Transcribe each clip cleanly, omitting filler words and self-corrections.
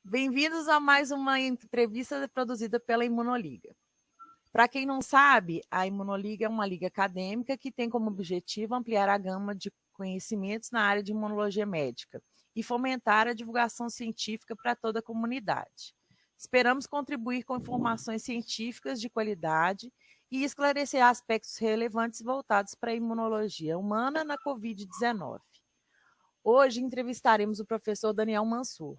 Bem-vindos a mais uma entrevista produzida pela Imunoliga. Para quem não sabe, a Imunoliga é uma liga acadêmica que tem como objetivo ampliar a gama de conhecimentos na área de imunologia médica e fomentar a divulgação científica para toda a comunidade. Esperamos contribuir com informações científicas de qualidade e esclarecer aspectos relevantes voltados para a imunologia humana na Covid-19. Hoje entrevistaremos o professor Daniel Mansur.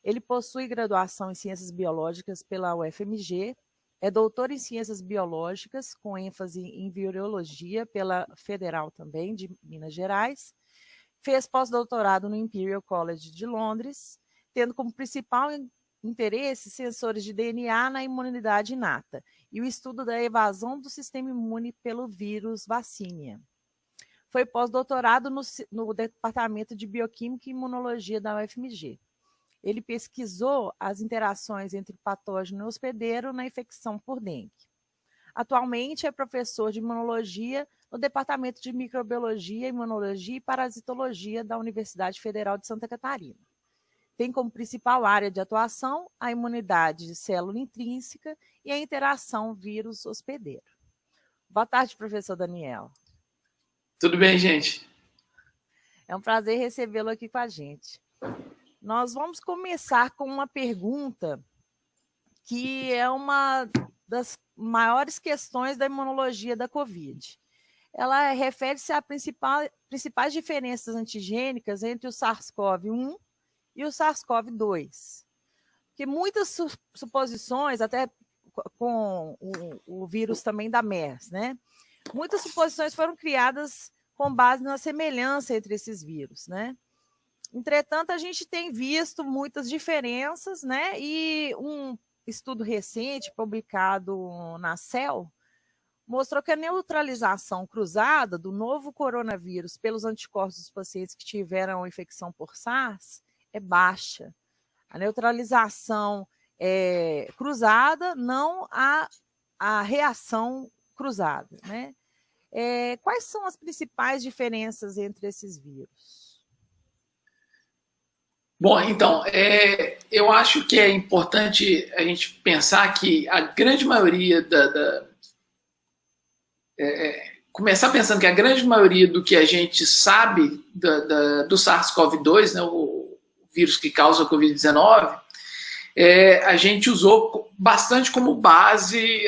Ele possui graduação em Ciências Biológicas pela UFMG, é doutor em Ciências Biológicas, com ênfase em Virologia pela Federal também, de Minas Gerais. Fez pós-doutorado no Imperial College de Londres, tendo como principal interesse sensores de DNA na imunidade inata e o estudo da evasão do sistema imune pelo vírus Vaccinia. Foi pós-doutorado no Departamento de Bioquímica e Imunologia da UFMG. Ele pesquisou as interações entre patógeno e hospedeiro na infecção por dengue. Atualmente é professor de imunologia no Departamento de Microbiologia, Imunologia e Parasitologia da Universidade Federal de Santa Catarina. Tem como principal área de atuação a imunidade de célula intrínseca e a interação vírus-hospedeiro. Boa tarde, professor Daniel. Tudo bem, gente? É um prazer recebê-lo aqui com a gente. Nós vamos começar com uma pergunta que é uma das maiores questões da imunologia da Covid. Ela refere-se às principais diferenças antigênicas entre o SARS-CoV-1 e o SARS-CoV-2. Porque muitas suposições, até com o vírus também da MERS, né? Muitas suposições foram criadas com base na semelhança entre esses vírus, né? Entretanto, a gente tem visto muitas diferenças, né? E um estudo recente, publicado na Cell, mostrou que a neutralização cruzada do novo coronavírus pelos anticorpos dos pacientes que tiveram infecção por SARS é baixa. A neutralização cruzada, não a reação cruzada, né? Quais são as principais diferenças entre esses vírus? Bom, então, eu acho que é importante a gente pensar que a grande maioria começar pensando que a grande maioria do que a gente sabe do SARS-CoV-2, né, o vírus que causa a Covid-19, a gente usou bastante como base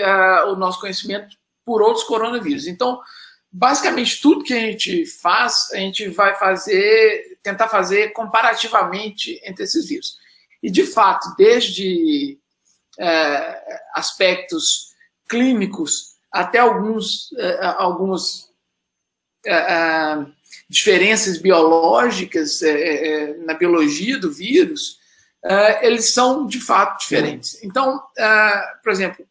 o nosso conhecimento por outros coronavírus. Então, basicamente, tudo que a gente faz, a gente vai tentar fazer comparativamente entre esses vírus. E, de fato, desde aspectos clínicos até algumas diferenças biológicas na biologia do vírus, eles são, de fato, diferentes. Então, por exemplo,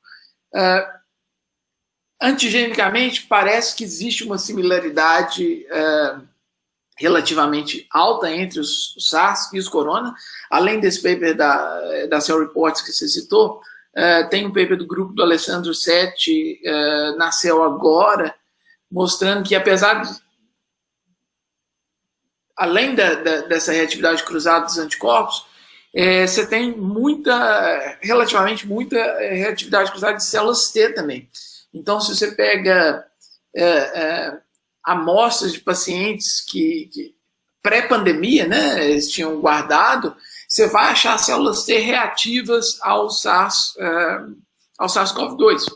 antigenicamente, parece que existe uma similaridade relativamente alta entre os SARS e os corona. Além desse paper da Cell Reports que você citou, tem um paper do grupo do Alessandro Setti na Cell agora, mostrando que, apesar de, além dessa reatividade cruzada dos anticorpos, você tem relativamente muita reatividade cruzada de células T também. Então, se você pega amostras de pacientes que pré-pandemia, né, eles tinham guardado, você vai achar células T reativas ao SARS-CoV-2.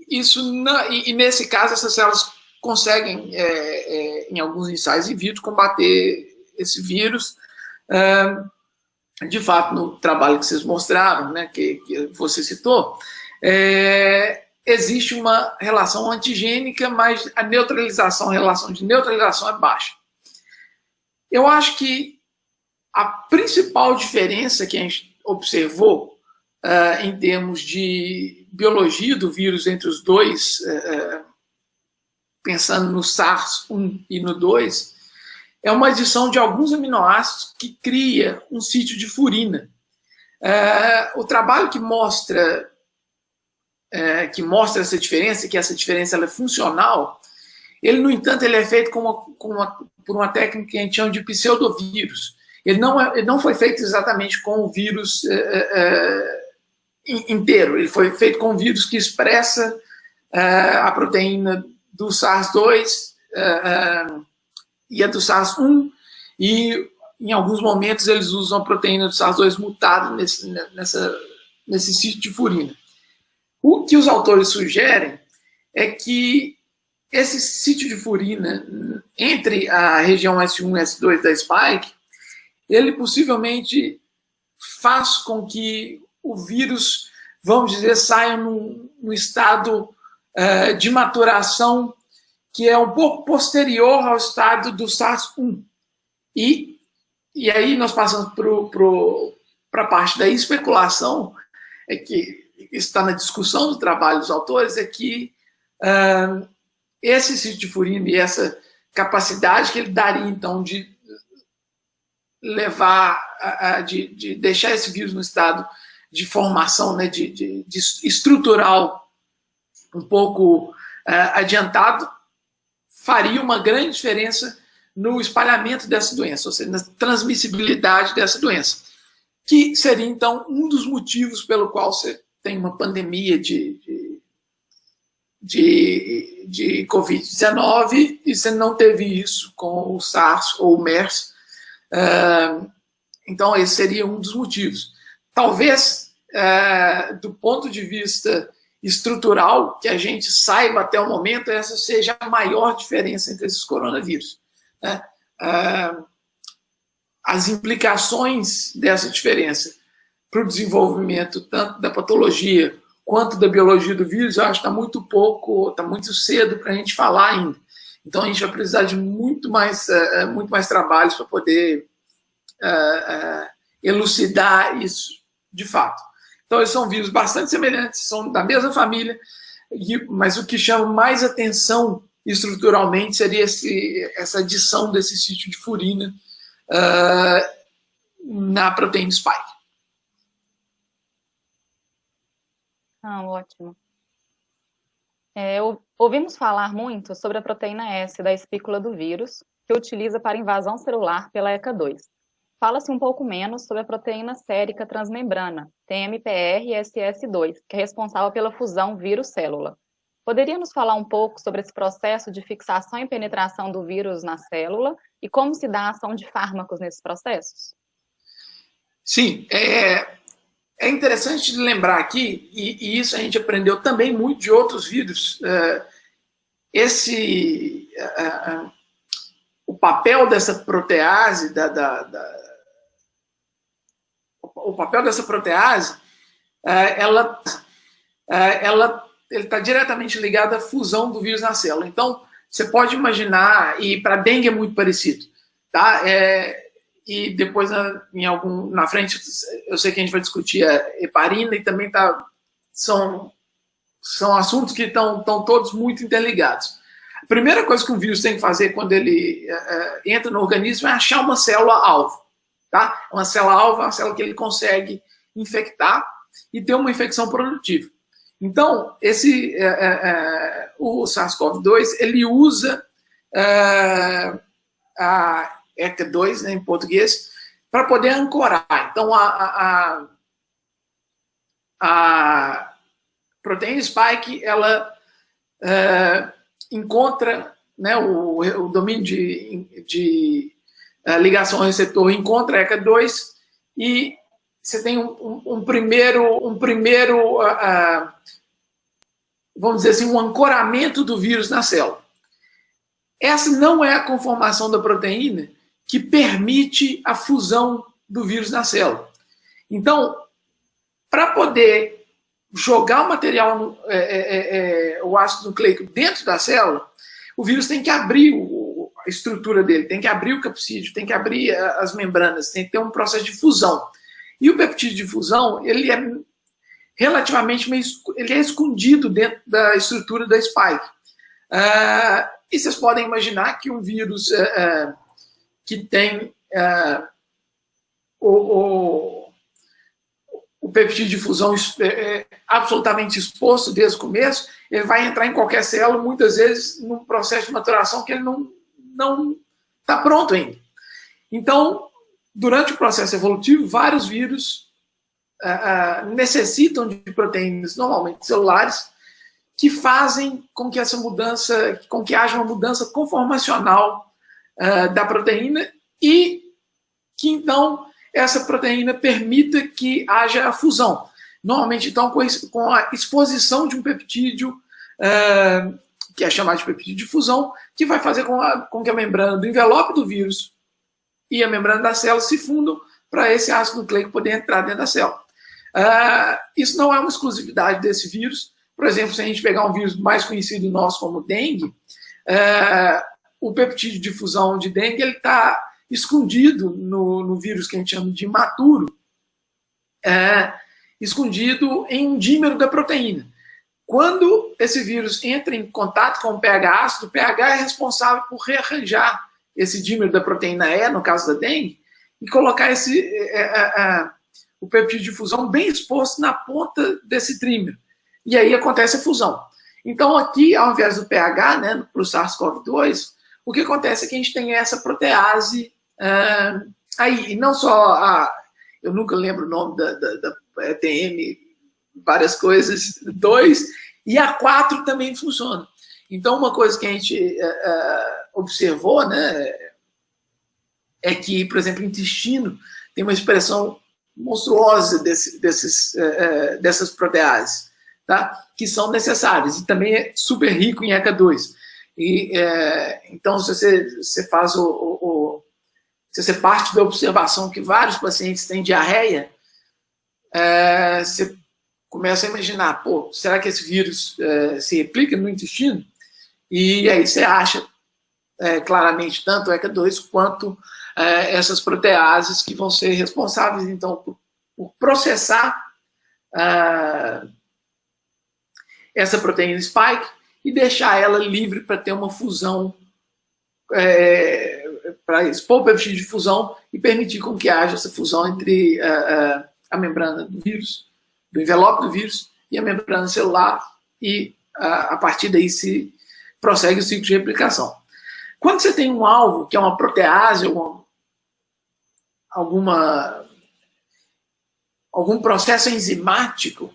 E nesse caso, essas células conseguem, em alguns ensaios in vitro, combater esse vírus. De fato, no trabalho que vocês mostraram, né, que você citou, existe uma relação antigênica, mas a relação de neutralização é baixa. Eu acho que a principal diferença que a gente observou em termos de biologia do vírus entre os dois, pensando no SARS-1 e no 2, é uma adição de alguns aminoácidos que cria um sítio de furina. O trabalho que mostra essa diferença, que essa diferença ela é funcional, ele, no entanto, ele é feito por uma técnica que a gente chama de pseudovírus. Ele não foi feito exatamente com o vírus inteiro, ele foi feito com o vírus que expressa a proteína do SARS-2 e a do SARS-1, e em alguns momentos eles usam a proteína do SARS-2 mutada nesse sítio de furina. O que os autores sugerem é que esse sítio de furina entre a região S1 e S2 da spike, ele possivelmente faz com que o vírus, vamos dizer, saia num estado de maturação que é um pouco posterior ao estado do SARS-1. E aí nós passamos para a parte da especulação, é que está na discussão do trabalho dos autores, é que esse sítio de furina e essa capacidade que ele daria, então, de levar, de deixar esse vírus no estado de formação, né, de estrutural um pouco adiantado, faria uma grande diferença no espalhamento dessa doença, ou seja, na transmissibilidade dessa doença, que seria, então, um dos motivos pelo qual você tem uma pandemia de Covid-19 e você não teve isso com o SARS ou o MERS. Então, esse seria um dos motivos. Talvez, do ponto de vista estrutural, que a gente saiba até o momento, essa seja a maior diferença entre esses coronavírus. As implicações dessa diferença para o desenvolvimento tanto da patologia quanto da biologia do vírus, eu acho que está muito cedo para a gente falar ainda. Então a gente vai precisar de muito mais trabalhos para poder elucidar isso de fato. Então eles são vírus bastante semelhantes, são da mesma família, mas o que chama mais atenção estruturalmente seria essa adição desse sítio de furina na proteína spike. Ótimo. Ouvimos falar muito sobre a proteína S da espícula do vírus, que utiliza para invasão celular pela ECA2. Fala-se um pouco menos sobre a proteína sérica transmembrana, TMPRSS2, que é responsável pela fusão vírus-célula. Poderia nos falar um pouco sobre esse processo de fixação e penetração do vírus na célula e como se dá a ação de fármacos nesses processos? Sim, é interessante lembrar aqui, e isso a gente aprendeu também muito de outros vírus, o papel dessa protease, o papel dessa protease, ele está diretamente ligado à fusão do vírus na célula. Então, você pode imaginar, e para dengue é muito parecido, tá? E depois, na frente, eu sei que a gente vai discutir a heparina, e também são assuntos que estão todos muito interligados. A primeira coisa que um vírus tem que fazer quando ele entra no organismo é achar uma célula-alvo. Tá? Uma célula-alvo é uma célula que ele consegue infectar e ter uma infecção produtiva. Então, o SARS-CoV-2, ele usa a ECA2, né, em português, para poder ancorar. Então, a proteína spike, ela encontra, né, o domínio de ligação ao receptor, encontra a ECA2 e você tem um primeiro vamos dizer assim, um ancoramento do vírus na célula. Essa não é a conformação da proteína que permite a fusão do vírus na célula. Então, para poder jogar o material, o ácido nucleico dentro da célula, o vírus tem que abrir a estrutura dele, tem que abrir o capsídeo, tem que abrir as membranas, tem que ter um processo de fusão. E o peptídeo de fusão, ele é relativamente ele é escondido dentro da estrutura da spike. E vocês podem imaginar que um vírus que tem o peptídeo de fusão absolutamente exposto desde o começo, ele vai entrar em qualquer célula, muitas vezes num processo de maturação que ele não está pronto ainda. Então, durante o processo evolutivo, vários vírus necessitam de proteínas, normalmente celulares, que fazem com que essa mudança, com que haja uma mudança conformacional da proteína e que, então, essa proteína permita que haja a fusão. Normalmente, então, com a exposição de um peptídeo, que é chamado de peptídeo de fusão, que vai fazer com que a membrana do envelope do vírus e a membrana da célula se fundam para esse ácido nucleico poder entrar dentro da célula. Isso não é uma exclusividade desse vírus. Por exemplo, se a gente pegar um vírus mais conhecido nosso como dengue, o peptídeo de fusão de dengue está escondido no vírus que a gente chama de imaturo, escondido em um dímero da proteína. Quando esse vírus entra em contato com o pH ácido, o pH é responsável por rearranjar esse dímero da proteína E, no caso da dengue, e colocar o peptídeo de fusão bem exposto na ponta desse trímero. E aí acontece a fusão. Então, aqui, ao invés do pH, né, para o SARS-CoV-2, o que acontece é que a gente tem essa protease aí. E não só eu nunca lembro o nome da TM, várias coisas, 2, e a 4 também funciona. Então, uma coisa que a gente observou, né, é que, por exemplo, o intestino tem uma expressão monstruosa dessas proteases, tá? Que são necessárias, e também é super rico em ECA2. Então, se você faz se você parte da observação que vários pacientes têm diarreia, você começa a imaginar, pô, será que esse vírus se replica no intestino? E aí você acha claramente tanto o ECA2 quanto essas proteases que vão ser responsáveis, então, por processar essa proteína spike e deixar ela livre para ter uma fusão, para expor o peptídeo de fusão e permitir com que haja essa fusão entre a membrana do vírus, do envelope do vírus e a membrana celular, e a partir daí se prossegue o ciclo de replicação. Quando você tem um alvo, que é uma protease, algum processo enzimático,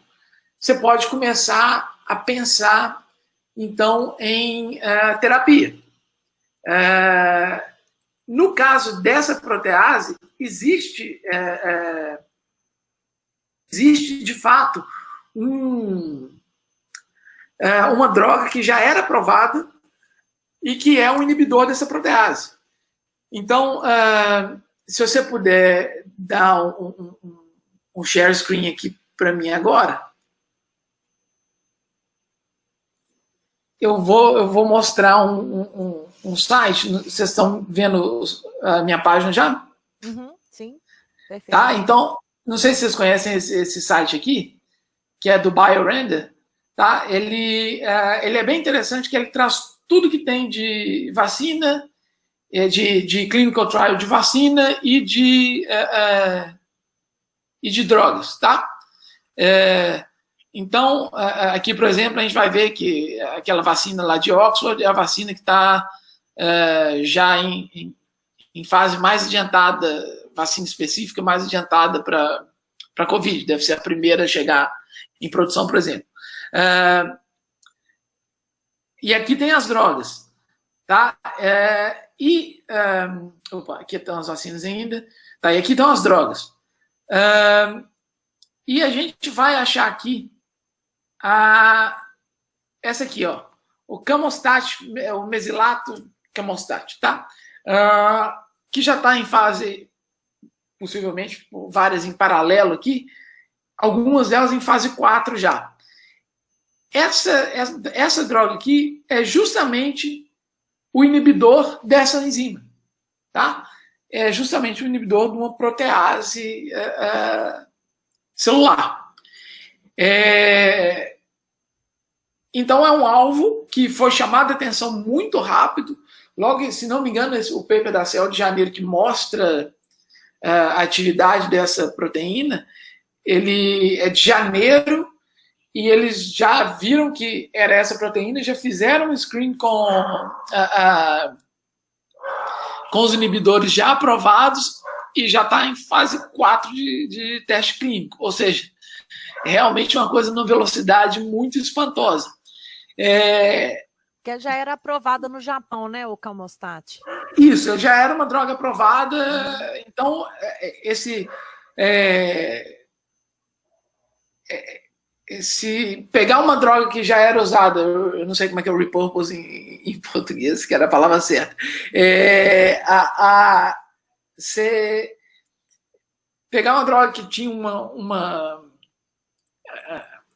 você pode começar a pensar, então, em terapia. No caso dessa protease, existe de fato uma droga que já era aprovada e que é um inibidor dessa protease. Então, se você puder dar um share screen aqui para mim agora, eu vou mostrar um site. Vocês estão vendo a minha página já? Uhum, sim, perfeito. Tá? Então, não sei se vocês conhecem esse site aqui, que é do BioRender. Tá? Ele é bem interessante, que ele traz tudo que tem de vacina, de clinical trial de vacina e de drogas. Tá? Então, aqui, por exemplo, a gente vai ver que aquela vacina lá de Oxford é a vacina que está já em fase mais adiantada, vacina específica mais adiantada para Covid. Deve ser a primeira a chegar em produção, por exemplo. E aqui tem as drogas. Tá? Aqui estão as vacinas ainda. Tá? E aqui estão as drogas. E a gente vai achar aqui essa aqui, ó, o Camostat, o mesilato Camostat, tá? Que já está em fase, possivelmente, várias em paralelo aqui, algumas delas em fase 4 já. Essa droga aqui é justamente o inibidor dessa enzima, tá? É justamente o inibidor de uma protease celular. Então é um alvo que foi chamado a atenção muito rápido. Logo, se não me engano, o paper da Cell de janeiro, que mostra a atividade dessa proteína, ele é de janeiro, e eles já viram que era essa proteína, já fizeram um screen com os inibidores já aprovados, e já está em fase 4 de teste clínico. Ou seja, é realmente uma coisa numa velocidade muito espantosa. Que já era aprovada no Japão, né, o Calmostat? Isso, já era uma droga aprovada. Então, se pegar uma droga que já era usada, eu não sei como é que é o repurpose em português, que era a palavra certa, se pegar uma droga que tinha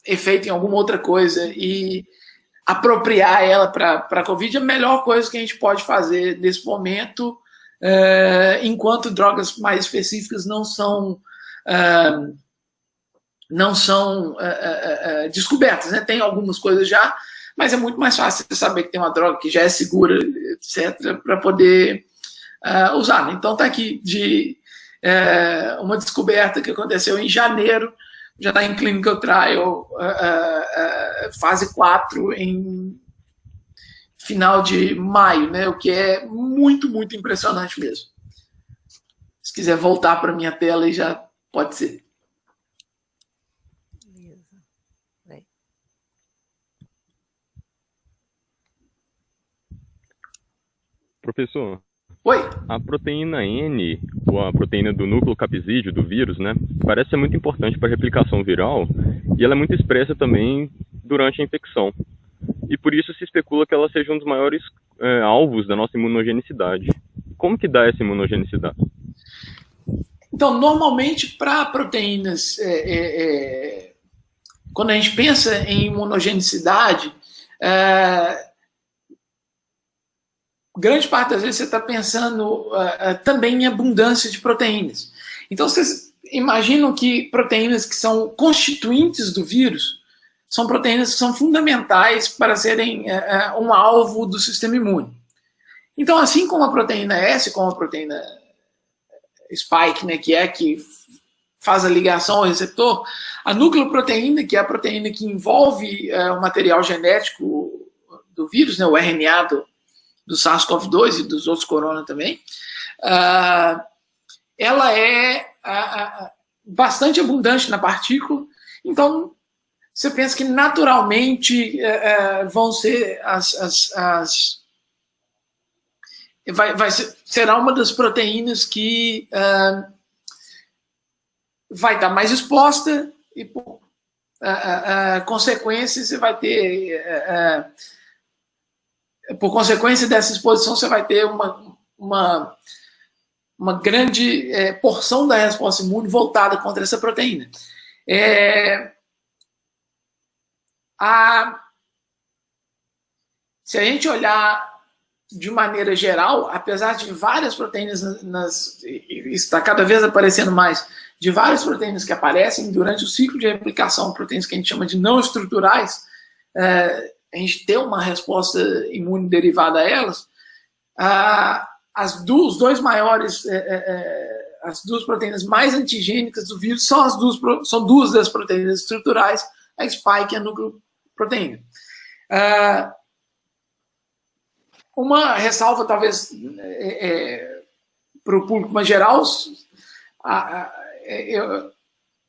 efeito em alguma outra coisa e apropriar ela para a Covid, é a melhor coisa que a gente pode fazer nesse momento, enquanto drogas mais específicas não são descobertas, né? Tem algumas coisas já, mas é muito mais fácil você saber que tem uma droga que já é segura, etc., para poder usar. Então está aqui uma descoberta que aconteceu em janeiro, já está em clinical trial, fase 4 em final de maio, né? O que é muito, muito impressionante mesmo. Se quiser voltar para a minha tela, aí já pode ser. Professor, oi. A proteína N, ou a proteína do núcleo capsídeo do vírus, né, parece ser muito importante para a replicação viral e ela é muito expressa também durante a infecção. E por isso se especula que ela seja um dos maiores alvos da nossa imunogenicidade. Como que dá essa imunogenicidade? Então, normalmente, para proteínas, quando a gente pensa em imunogenicidade, grande parte das vezes você está pensando também em abundância de proteínas. Então, vocês imaginam que proteínas que são constituintes do vírus são proteínas que são fundamentais para serem um alvo do sistema imune. Então, assim como a proteína S, como a proteína spike, né, que faz a ligação ao receptor, a nucleoproteína, que é a proteína que envolve o material genético do vírus, né, o RNA do SARS-CoV-2 e dos outros corona também, ela é bastante abundante na partícula. Então, você pensa que naturalmente vão ser será uma das proteínas que vai estar mais exposta e, por consequência, você vai ter... por consequência dessa exposição, você vai ter uma grande porção da resposta imune voltada contra essa proteína. Se a gente olhar de maneira geral, apesar de várias proteínas, está cada vez aparecendo mais, de várias proteínas que aparecem durante o ciclo de replicação, proteínas que a gente chama de não estruturais, a gente ter uma resposta imune derivada a elas, as duas proteínas mais antigênicas do vírus são duas das proteínas estruturais, a spike e a nucleoproteína. Uma ressalva, talvez, para o público mais geral,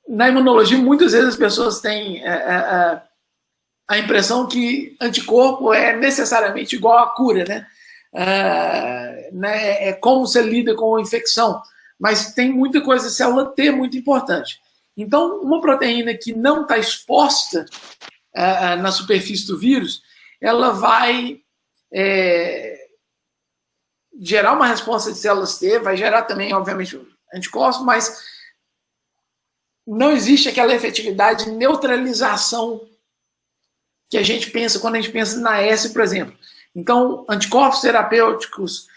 na imunologia, muitas vezes as pessoas têm a impressão que anticorpo é necessariamente igual a cura, né? É como você lida com a infecção, mas tem muita coisa, célula T muito importante. Então, uma proteína que não está exposta na superfície do vírus, ela vai gerar uma resposta de células T, vai gerar também, obviamente, anticorpos, mas não existe aquela efetividade de neutralização que a gente pensa quando a gente pensa na S, por exemplo. Então, anticorpos terapêuticos,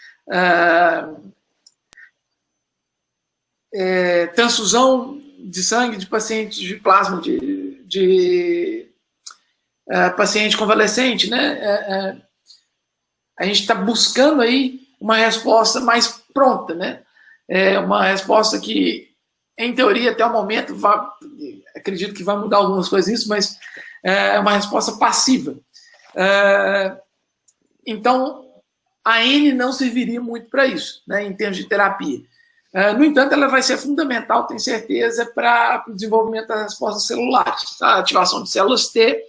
transfusão de sangue de pacientes de plasma de paciente convalescente, né? A gente está buscando aí uma resposta mais pronta, né? Uma resposta que, em teoria, até o momento, acredito que vai mudar algumas coisas nisso, mas é uma resposta passiva. Então, a N não serviria muito para isso, né, em termos de terapia. No entanto, ela vai ser fundamental, tenho certeza, para o desenvolvimento das respostas celulares, tá? A ativação de células T.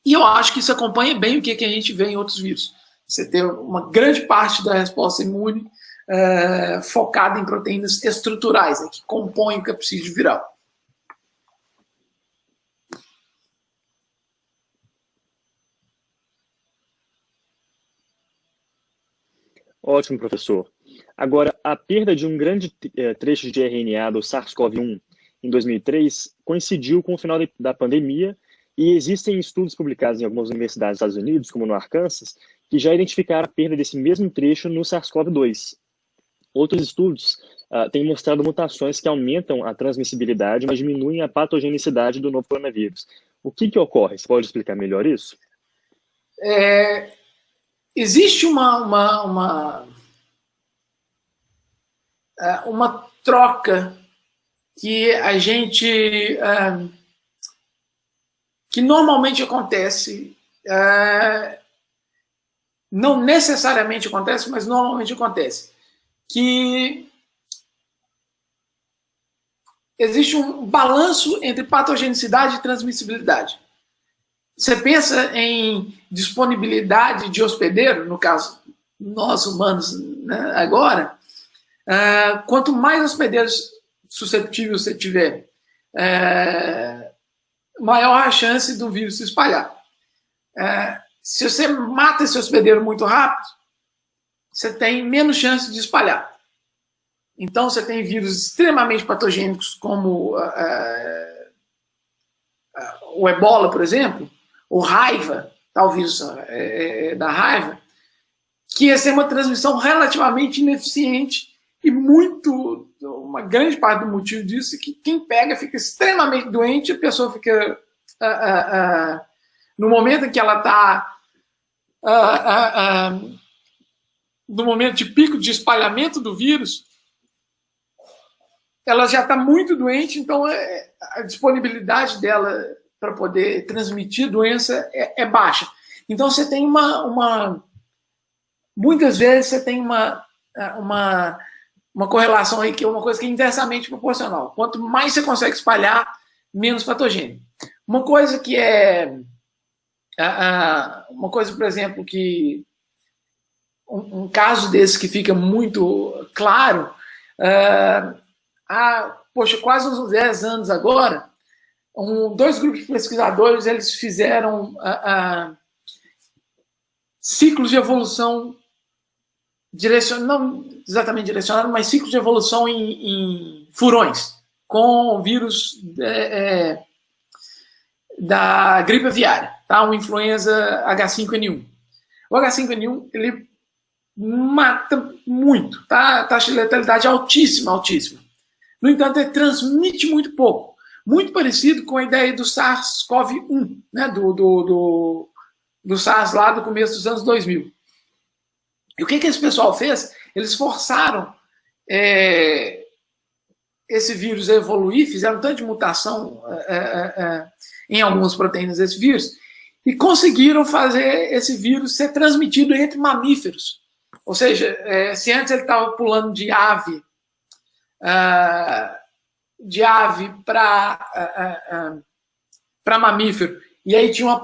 E eu acho que isso acompanha bem o que a gente vê em outros vírus. Você tem uma grande parte da resposta imune focada em proteínas estruturais, né, que compõem o capsídeo viral. Ótimo, professor. Agora, a perda de um grande trecho de RNA do SARS-CoV-1 em 2003 coincidiu com o final da pandemia e existem estudos publicados em algumas universidades dos Estados Unidos, como no Arkansas, que já identificaram a perda desse mesmo trecho no SARS-CoV-2. Outros estudos têm mostrado mutações que aumentam a transmissibilidade, mas diminuem a patogenicidade do novo coronavírus. O que ocorre? Você pode explicar melhor isso? Existe uma troca que a gente que normalmente acontece, não necessariamente acontece, mas normalmente acontece, que existe um balanço entre patogenicidade e transmissibilidade. Você pensa em disponibilidade de hospedeiro, no caso, nós humanos, né, agora, quanto mais hospedeiros susceptíveis você tiver, maior a chance do vírus se espalhar. Se você mata esse hospedeiro muito rápido, você tem menos chance de espalhar. Então, você tem vírus extremamente patogênicos, como o ebola, por exemplo, ou raiva, tal vírus da raiva, que essa é uma transmissão relativamente ineficiente e uma grande parte do motivo disso é que quem pega fica extremamente doente, a pessoa fica, no momento em que ela está, no momento de pico de espalhamento do vírus, ela já está muito doente, então a disponibilidade dela para poder transmitir doença é baixa. Então você tem muitas vezes você tem uma correlação aí que é uma coisa que é inversamente proporcional. Quanto mais você consegue espalhar, menos patogênico. Uma coisa, por exemplo, que um caso desse que fica muito claro, há quase uns 10 anos agora, dois grupos de pesquisadores eles fizeram ciclos de evolução não exatamente direcionado, mas ciclos de evolução em furões, com vírus da gripe aviária, tá? Uma influenza H5N1. O H5N1 ele mata muito, tá? Taxa de letalidade altíssima. No entanto, ele transmite muito pouco. Muito parecido com a ideia do SARS-CoV-1, né? do SARS lá do começo dos anos 2000. E o que esse pessoal fez? Eles forçaram esse vírus a evoluir, fizeram tanto de mutação em algumas proteínas desse vírus, e conseguiram fazer esse vírus ser transmitido entre mamíferos. Ou seja, se antes ele estava pulando de ave para mamífero, e aí tinha uma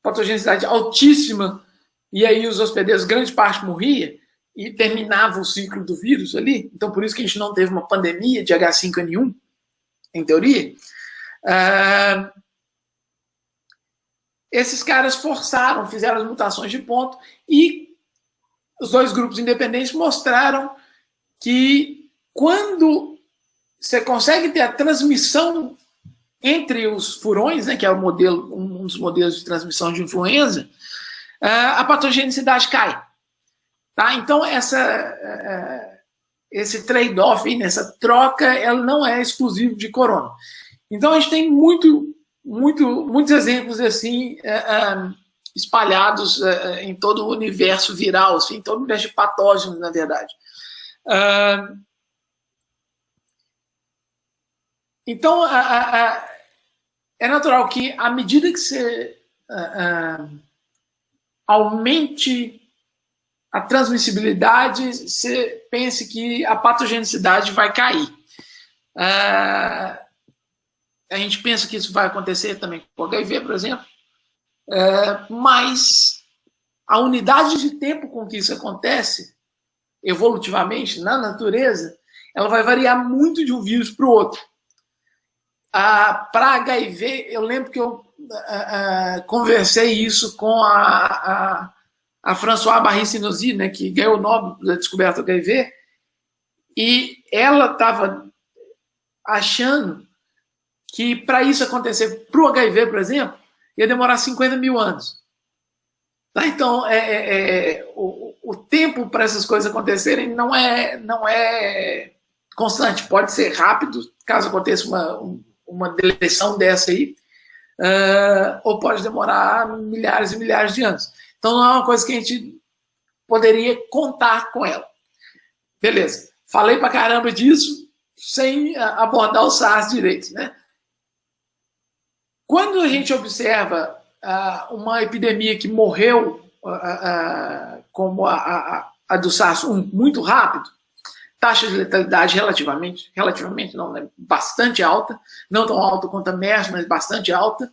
patogenicidade altíssima, e aí os hospedeiros, grande parte morria, e terminava o ciclo do vírus ali. Então, por isso que a gente não teve uma pandemia de H5N1, em teoria. Esses caras fizeram as mutações de ponto, e os dois grupos independentes mostraram que quando você consegue ter a transmissão entre os furões, né, que é um dos modelos de transmissão de influenza, a patogenicidade cai. Tá? Então, esse trade-off, nessa troca, ela não é exclusivo de corona. Então, a gente tem muitos exemplos assim espalhados em todo o universo viral, assim, em todo o universo de patógenos, na verdade. Então, é natural que, à medida que você aumente a transmissibilidade, você pense que a patogenicidade vai cair. A gente pensa que isso vai acontecer também com o HIV, por exemplo, mas a unidade de tempo com que isso acontece, evolutivamente, na natureza, ela vai variar muito de um vírus para o outro. Para HIV, eu lembro que eu conversei isso com a Françoise Barré-Sinoussi, né, que ganhou o Nobel da descoberta do HIV, e ela estava achando que para isso acontecer para o HIV, por exemplo, ia demorar 50 mil anos. Tá? Então, o tempo para essas coisas acontecerem não é constante. Pode ser rápido, caso aconteça uma deleção dessa aí, ou pode demorar milhares e milhares de anos. Então, não é uma coisa que a gente poderia contar com ela. Beleza. Falei pra caramba disso sem abordar o SARS direito, né? Quando a gente observa uma epidemia que morreu, como a do SARS-1, muito rápido, taxa de letalidade relativamente não, né, bastante alta, não tão alta quanto a MERS, mas bastante alta,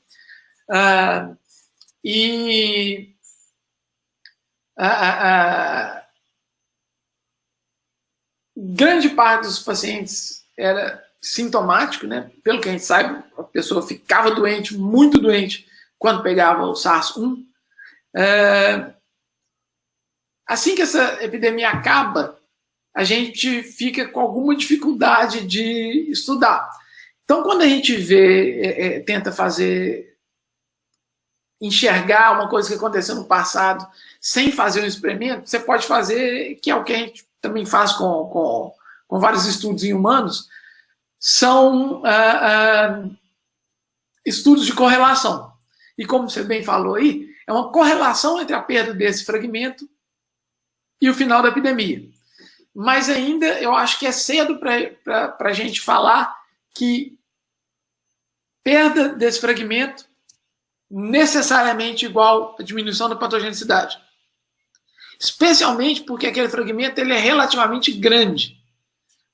e grande parte dos pacientes era sintomático, né? Pelo que a gente sabe, a pessoa ficava doente, muito doente, quando pegava o SARS-1. Assim que essa epidemia acaba, a gente fica com alguma dificuldade de estudar. Então, quando a gente tenta enxergar uma coisa que aconteceu no passado sem fazer um experimento, você pode fazer, que é o que a gente também faz com vários estudos em humanos, são estudos de correlação. E como você bem falou aí, é uma correlação entre a perda desse fragmento e o final da epidemia. Mas ainda eu acho que é cedo para a gente falar que perda desse fragmento necessariamente igual a diminuição da patogenicidade. Especialmente porque aquele fragmento ele é relativamente grande.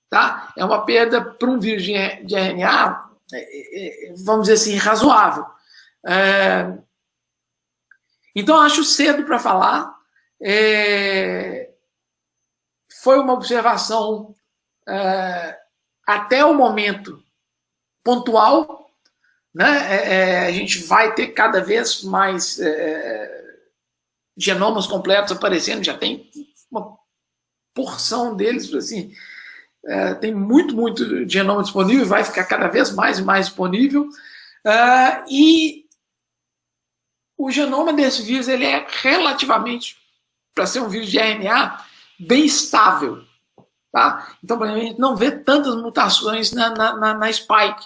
Tá? É uma perda para um vírus de RNA, vamos dizer assim, razoável. Então, acho cedo para falar. Foi uma observação até o momento pontual, né? A gente vai ter cada vez mais genomas completos aparecendo, já tem uma porção deles, assim, tem muito genoma disponível, vai ficar cada vez mais e mais disponível, e o genoma desse vírus ele é relativamente, para ser um vírus de RNA, bem estável. Tá? Então, a gente não vê tantas mutações na spike.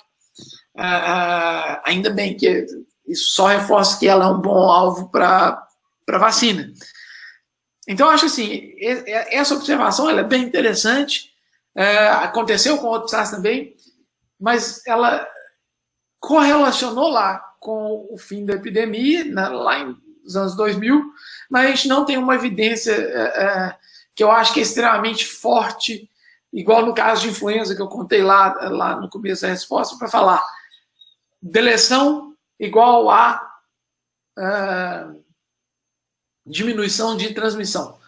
Ainda bem que isso só reforça que ela é um bom alvo para vacina. Então, acho assim, essa observação ela é bem interessante. Aconteceu com outros SARS também, mas ela correlacionou lá com o fim da epidemia, lá nos anos 2000, mas a gente não tem uma evidência que eu acho que é extremamente forte, igual no caso de influenza, que eu contei lá no começo da resposta, para falar deleção igual a diminuição de transmissão.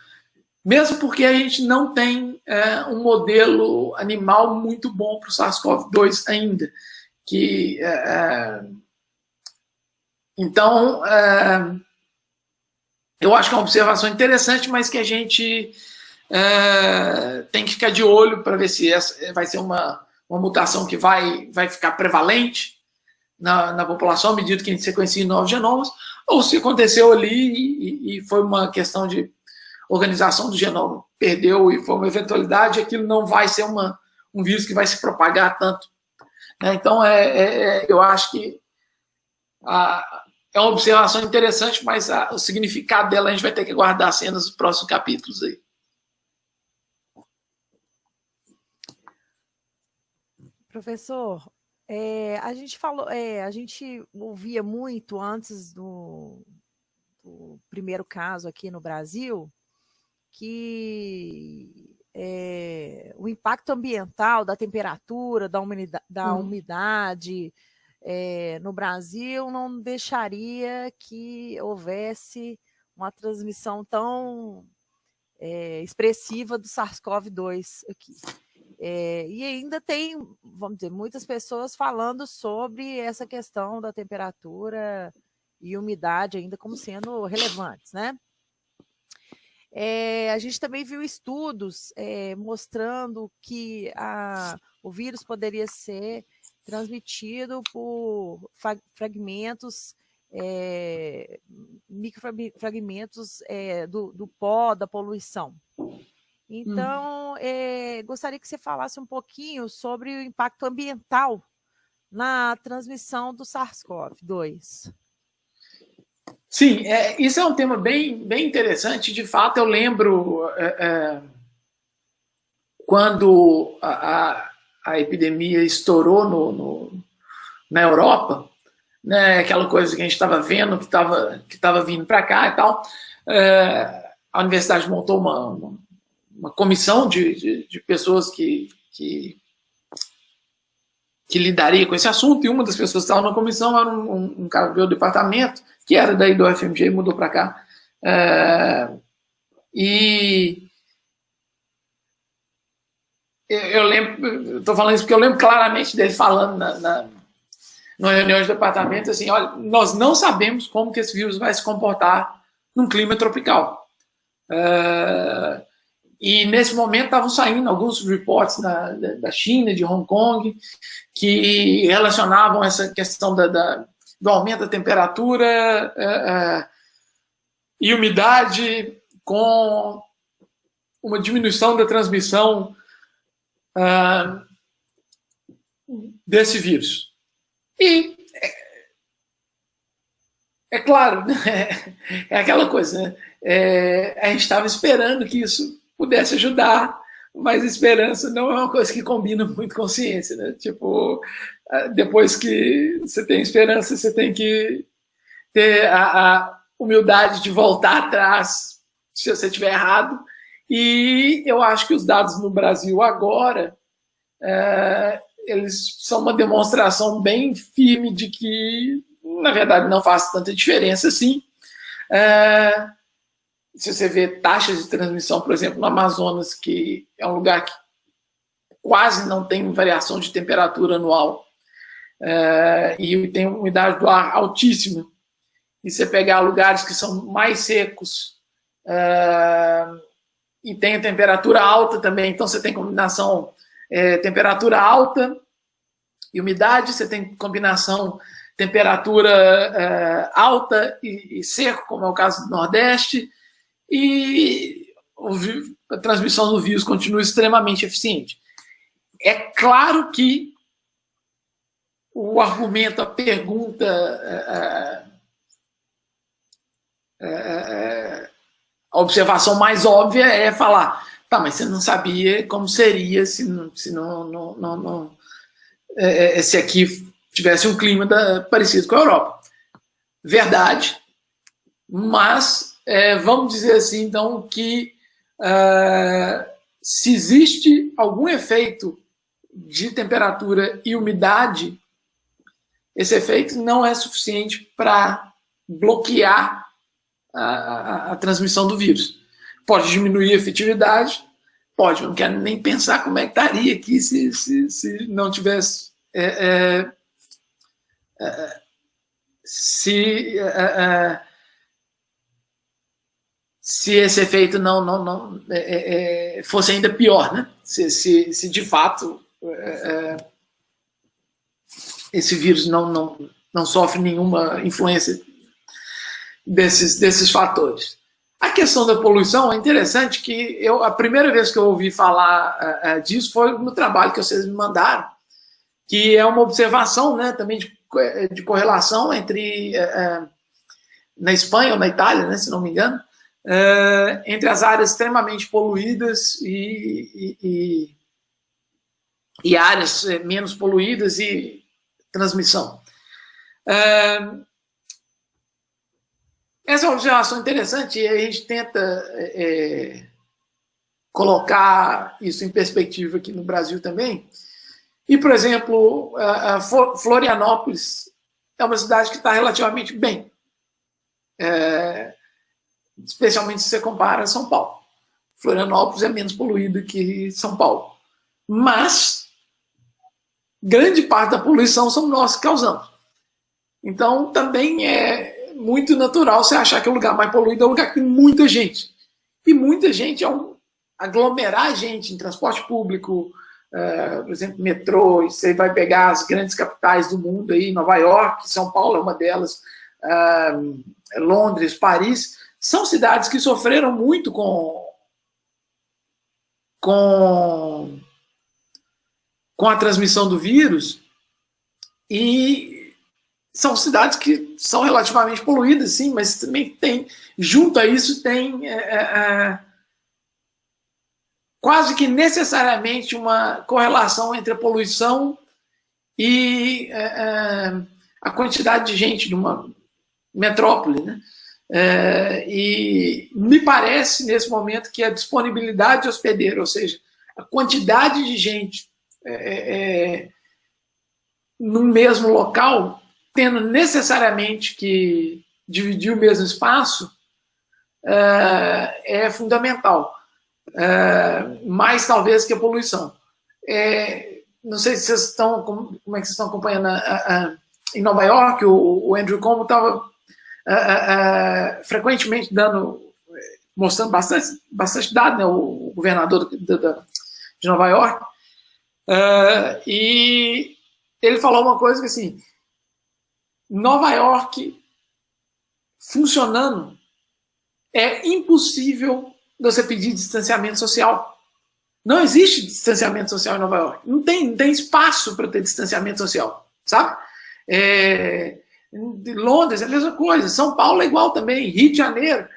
Mesmo porque a gente não tem um modelo animal muito bom para o SARS-CoV-2 ainda. Então, eu acho que é uma observação interessante, mas que a gente tem que ficar de olho para ver se essa vai ser uma mutação que vai ficar prevalente na população à medida que a gente sequencia novos genomas, ou se aconteceu ali e foi uma questão de organização do genoma, perdeu e foi uma eventualidade, aquilo não vai ser um vírus que vai se propagar tanto. Então, eu acho que é uma observação interessante, mas o significado dela a gente vai ter que aguardar cenas dos próximos capítulos aí. Professor, a gente ouvia muito antes do primeiro caso aqui no Brasil, que o impacto ambiental da temperatura, da umidade no Brasil não deixaria que houvesse uma transmissão tão expressiva do SARS-CoV-2 aqui. E ainda tem, vamos dizer, muitas pessoas falando sobre essa questão da temperatura e umidade ainda como sendo relevantes, né? A gente também viu estudos mostrando que o vírus poderia ser transmitido por fragmentos, microfragmentos do pó, da poluição. Então, gostaria que você falasse um pouquinho sobre o impacto ambiental na transmissão do SARS-CoV-2. Sim, isso é um tema bem interessante. De fato, eu lembro quando a epidemia estourou na Europa, né, aquela coisa que a gente estava vendo, que estava vindo para cá e tal, a universidade montou uma comissão de pessoas que lidaria com esse assunto, e uma das pessoas que estava na comissão era um cara do meu departamento, que era daí do UFMG e mudou para cá. E eu lembro, estou falando isso porque eu lembro claramente dele falando numa reunião de departamento, assim, olha, nós não sabemos como que esse vírus vai se comportar num clima tropical. E nesse momento estavam saindo alguns reports da China, de Hong Kong, que relacionavam essa questão do aumento da temperatura e umidade com uma diminuição da transmissão desse vírus. E é claro, é aquela coisa, né? A gente estava esperando que isso pudesse ajudar, mas esperança não é uma coisa que combina muito com ciência, né? Tipo, depois que você tem esperança, você tem que ter a humildade de voltar atrás se você estiver errado. E eu acho que os dados no Brasil agora, eles são uma demonstração bem firme de que, na verdade, não faz tanta diferença assim. Se você vê taxas de transmissão, por exemplo, no Amazonas, que é um lugar que quase não tem variação de temperatura anual, e tem uma umidade do ar altíssima, e você pegar lugares que são mais secos e tem a temperatura alta também, então você tem combinação temperatura alta e umidade, você tem combinação temperatura alta e seco, como é o caso do Nordeste, e a transmissão do vírus continua extremamente eficiente. É claro que o argumento, a pergunta, a observação mais óbvia é falar, tá, mas você não sabia como seria se aqui tivesse um clima parecido com a Europa. Verdade, mas vamos dizer assim, então, que se existe algum efeito de temperatura e umidade, esse efeito não é suficiente para bloquear a transmissão do vírus. Pode diminuir a efetividade, pode, eu não quero nem pensar como é que estaria aqui se não tivesse... se esse efeito não fosse ainda pior, né? Se de fato esse vírus não sofre nenhuma influência desses fatores. A questão da poluição é interessante que a primeira vez que eu ouvi falar disso foi no trabalho que vocês me mandaram, que é uma observação, né, também de correlação entre, na Espanha ou na Itália, né, se não me engano, entre as áreas extremamente poluídas e áreas menos poluídas e transmissão. Essa é uma observação interessante e a gente tenta colocar isso em perspectiva aqui no Brasil também. E, por exemplo, Florianópolis é uma cidade que está relativamente bem, especialmente se você compara a São Paulo. Florianópolis é menos poluída que São Paulo. Mas grande parte da poluição são nós que causamos. Então, também é muito natural você achar que o lugar mais poluído é um lugar que tem muita gente. E muita gente aglomerar gente em transporte público, por exemplo, metrô, você vai pegar as grandes capitais do mundo, aí, Nova York, São Paulo é uma delas, Londres, Paris, são cidades que sofreram muito com a transmissão do vírus, e são cidades que são relativamente poluídas, sim, mas também tem, junto a isso, tem quase que necessariamente uma correlação entre a poluição e a quantidade de gente de uma metrópole, né? E me parece, nesse momento, que a disponibilidade de hospedeiro, ou seja, a quantidade de gente no mesmo local, tendo necessariamente que dividir o mesmo espaço, é fundamental. Mais talvez que a poluição. Não sei se vocês estão, como é que vocês estão acompanhando em Nova York, o Andrew Cuomo estava frequentemente mostrando bastante dado, né, o governador de Nova York, e ele falou uma coisa que, assim, Nova York funcionando, é impossível você pedir distanciamento social. Não existe distanciamento social em Nova York. Não tem espaço para ter distanciamento social, sabe? Londres é a mesma coisa, São Paulo é igual também, Rio de Janeiro.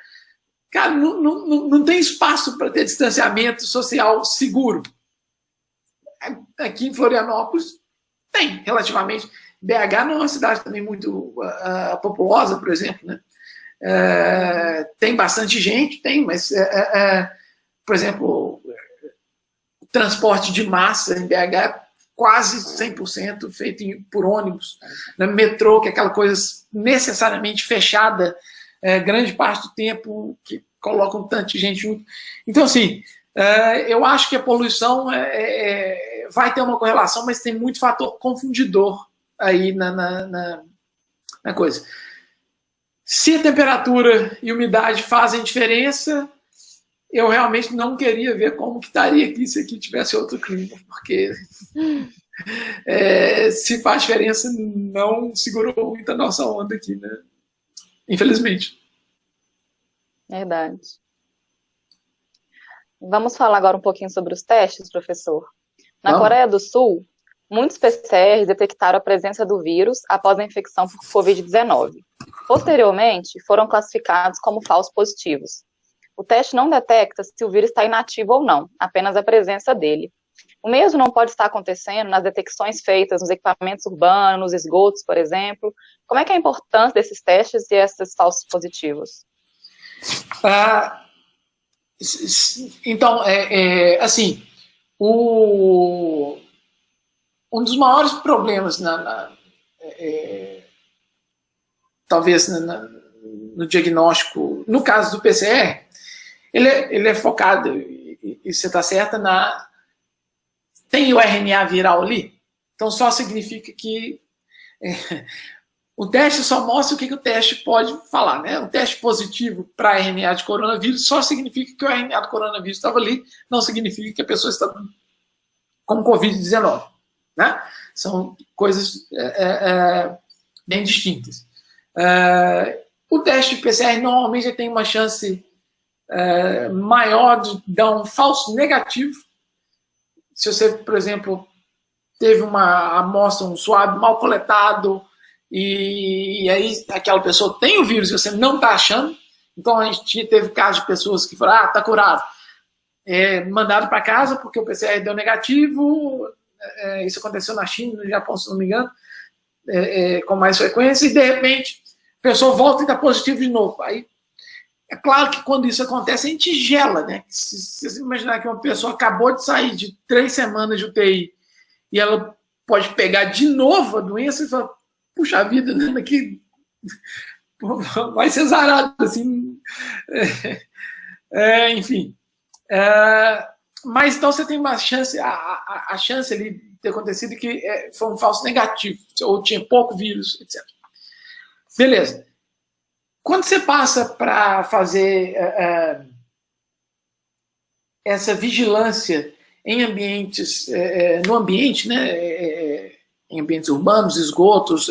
Cara, não tem espaço para ter distanciamento social seguro. Aqui em Florianópolis tem, relativamente. BH não é uma cidade também muito populosa, por exemplo, né? Tem bastante gente, mas, por exemplo, o transporte de massa em BH é quase 100% feito por ônibus. No metrô, que é aquela coisa necessariamente fechada, grande parte do tempo, que coloca um tanto de gente junto. Então, assim, eu acho que a poluição vai ter uma correlação, mas tem muito fator confundidor aí na coisa. Se a temperatura e umidade fazem diferença, eu realmente não queria ver como que estaria aqui se aqui tivesse outro clima, porque se faz diferença, não segurou muito a nossa onda aqui, né? Infelizmente. Verdade. Vamos falar agora um pouquinho sobre os testes, professor. Na Coreia do Sul, muitos PCRs detectaram a presença do vírus após a infecção por Covid-19. Posteriormente, foram classificados como falsos positivos. O teste não detecta se o vírus está inativo ou não, apenas a presença dele. O mesmo não pode estar acontecendo nas detecções feitas nos equipamentos urbanos, nos esgotos, por exemplo. Como é que é a importância desses testes e esses falsos positivos? Então, assim, um dos maiores problemas, talvez no diagnóstico, no caso do PCR, ele é focado, e você está certa, tem o RNA viral ali, então só significa que o teste só mostra o que o teste pode falar, né? Um teste positivo para RNA de coronavírus só significa que o RNA do coronavírus estava ali, não significa que a pessoa está com Covid-19, né? São coisas bem distintas. O teste de PCR normalmente tem uma chance maior de dar um falso negativo. Se você, por exemplo, teve uma amostra, um swab mal coletado, e aí aquela pessoa tem o vírus e você não está achando, então a gente teve casos de pessoas que falaram, está curado, mandado para casa porque o PCR deu negativo, isso aconteceu na China, no Japão, se não me engano, com mais frequência, e de repente a pessoa volta e está positivo de novo. Aí É claro que quando isso acontece, a gente gela, né? Se você imaginar que uma pessoa acabou de sair de 3 semanas de UTI e ela pode pegar de novo a doença e falar, puxa vida, né? Daqui vai ser zarado, assim. Enfim. Mas então você tem uma chance, a chance ali de ter acontecido que foi um falso negativo, ou tinha pouco vírus, etc. Beleza. Quando você passa para fazer essa vigilância em ambientes, no ambiente, né, em ambientes urbanos, esgotos,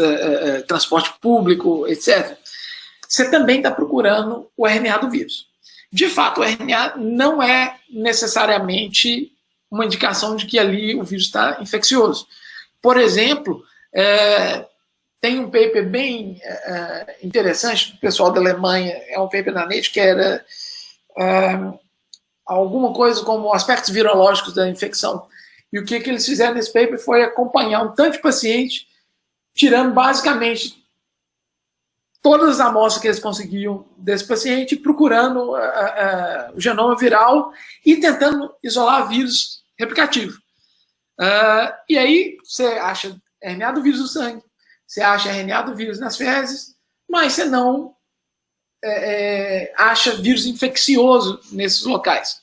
transporte público, etc., você também está procurando o RNA do vírus. De fato, o RNA não é necessariamente uma indicação de que ali o vírus está infeccioso. Por exemplo, tem um paper bem interessante do pessoal da Alemanha, é um paper na Nature que era alguma coisa como aspectos virológicos da infecção. E o que eles fizeram nesse paper foi acompanhar um tanto de paciente, tirando basicamente todas as amostras que eles conseguiam desse paciente, procurando o genoma viral e tentando isolar vírus replicativo. E aí você acha RNA do vírus do sangue, você acha RNA do vírus nas fezes, mas você não acha vírus infeccioso nesses locais.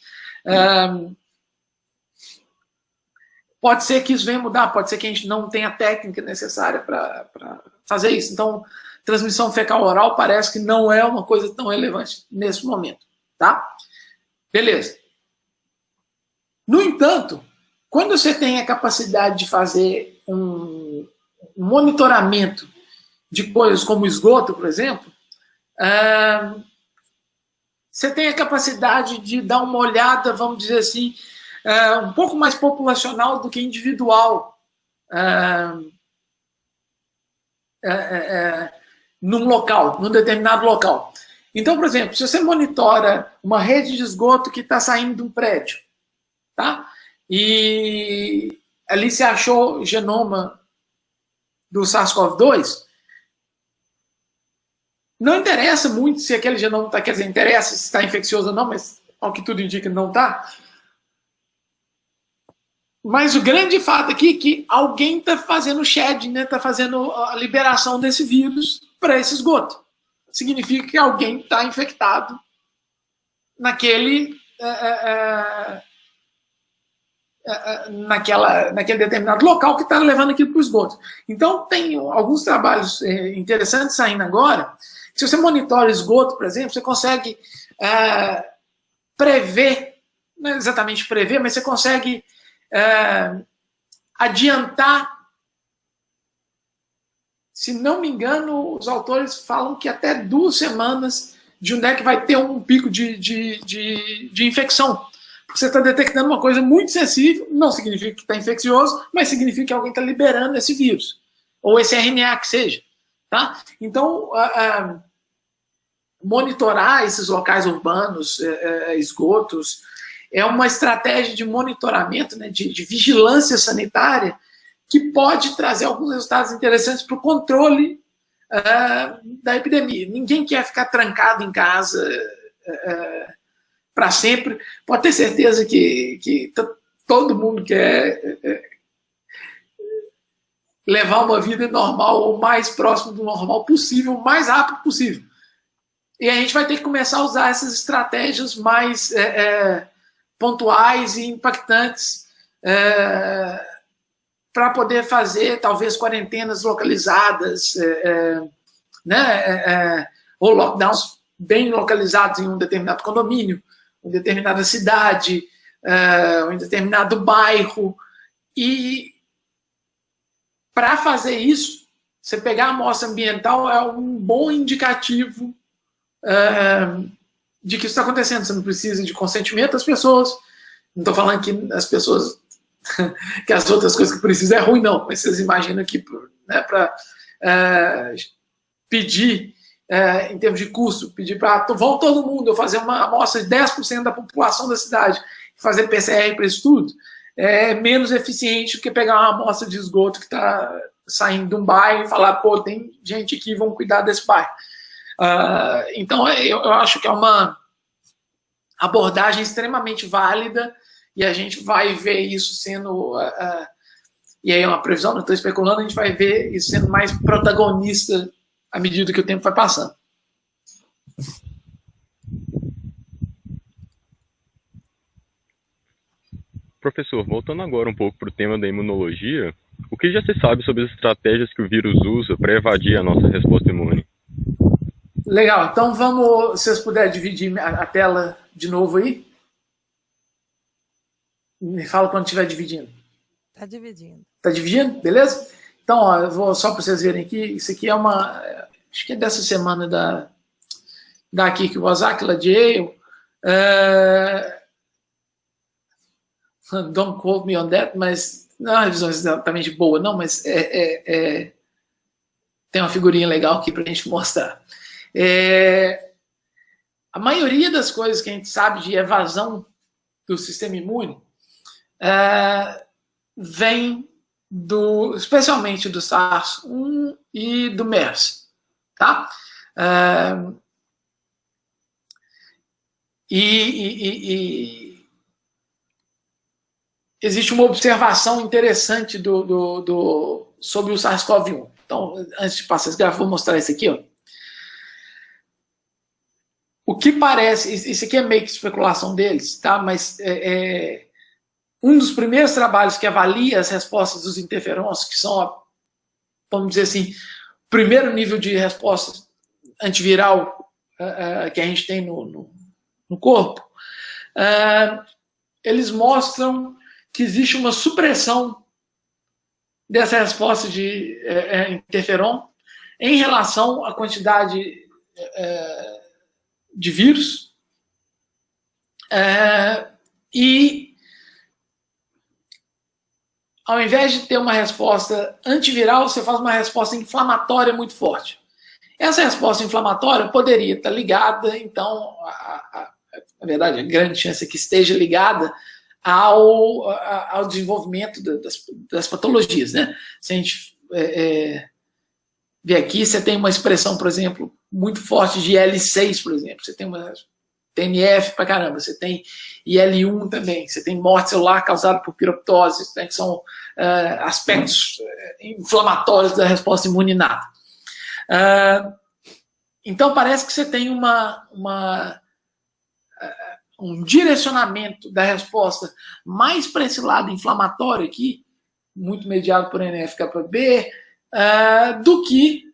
Pode ser que isso venha mudar, pode ser que a gente não tenha a técnica necessária para fazer isso. Então, transmissão fecal-oral parece que não é uma coisa tão relevante nesse momento, tá? Beleza. No entanto, quando você tem a capacidade de fazer um monitoramento de coisas como esgoto, por exemplo, você tem a capacidade de dar uma olhada, vamos dizer assim, um pouco mais populacional do que individual num local, num determinado local. Então, por exemplo, se você monitora uma rede de esgoto que está saindo de um prédio, tá? E ali se achou genoma do SARS-CoV-2, não interessa muito se aquele genoma está, quer dizer, interessa se está infeccioso ou não, mas ao que tudo indica não está. Mas o grande fato aqui é que alguém está fazendo o shedding, né? Está fazendo a liberação desse vírus para esse esgoto. Significa que alguém está infectado naquele determinado local que está levando aquilo para o esgoto. Então, tem alguns trabalhos interessantes saindo agora. Se você monitora esgoto, por exemplo, você consegue prever, não é exatamente prever, mas você consegue adiantar. Se não me engano, os autores falam que até 2 semanas de onde é que vai ter um pico de infecção. Porque você está detectando uma coisa muito sensível, não significa que está infeccioso, mas significa que alguém está liberando esse vírus, ou esse RNA que seja. Tá? Então, monitorar esses locais urbanos, esgotos, é uma estratégia de monitoramento, né, de vigilância sanitária, que pode trazer alguns resultados interessantes para o controle da epidemia. Ninguém quer ficar trancado em casa para sempre. Pode ter certeza que todo mundo quer levar uma vida normal, o mais próximo do normal possível, o mais rápido possível. E a gente vai ter que começar a usar essas estratégias mais pontuais e impactantes para poder fazer, talvez, quarentenas localizadas, ou lockdowns bem localizados em um determinado condomínio, em determinada cidade, em determinado bairro. E para fazer isso, você pegar a amostra ambiental é um bom indicativo de que isso está acontecendo. Você não precisa de consentimento das pessoas. Não estou falando que as pessoas que as outras coisas que precisam é ruim, não. Mas vocês imaginam que, né, para pedir, em termos de custo, pedir para vão todo mundo, eu fazer uma amostra de 10% da população da cidade, fazer PCR para isso tudo, é menos eficiente do que pegar uma amostra de esgoto que está saindo de um bairro e falar, pô, tem gente aqui, vamos cuidar desse bairro. Então, eu acho que é uma abordagem extremamente válida e a gente vai ver isso sendo, e aí é uma previsão, não estou especulando, a gente vai ver isso sendo mais protagonista à medida que o tempo vai passando. Professor, voltando agora um pouco para o tema da imunologia, o que já se sabe sobre as estratégias que o vírus usa para evadir a nossa resposta imune? Legal, então vamos, se vocês puderem dividir a tela de novo aí. Me fala quando estiver dividindo. Está dividindo. Está dividindo? Beleza? Então, ó, eu vou só para vocês verem aqui, isso aqui é acho que é dessa semana da Kiki Wazaki, lá de Yale. Don't quote me on that, mas não é uma revisão exatamente boa, não, mas tem uma figurinha legal aqui para a gente mostrar. A maioria das coisas que a gente sabe de evasão do sistema imune vem especialmente do SARS-1 e do MERS, tá? Existe uma observação interessante sobre o SARS-CoV-1. Então, antes de passar esse gráfico, vou mostrar isso aqui, ó. O que parece, isso aqui é meio que especulação deles, tá? Mas um dos primeiros trabalhos que avalia as respostas dos interferons, que são, vamos dizer assim, o primeiro nível de resposta antiviral que a gente tem no corpo, eles mostram que existe uma supressão dessa resposta de interferon em relação à quantidade de vírus e ao invés de ter uma resposta antiviral, você faz uma resposta inflamatória muito forte. Essa resposta inflamatória poderia estar ligada, então, na verdade, a grande chance é que esteja ligada ao desenvolvimento das patologias, né? Se a gente ver aqui, você tem uma expressão, por exemplo, muito forte de IL-6, por exemplo. Você tem uma TNF pra caramba, você tem IL-1 também, você tem morte celular causada por piroptose, né, que são aspectos inflamatórios da resposta imune inata. Então, parece que você tem um direcionamento da resposta mais para esse lado inflamatório aqui, muito mediado por NF-κB, do que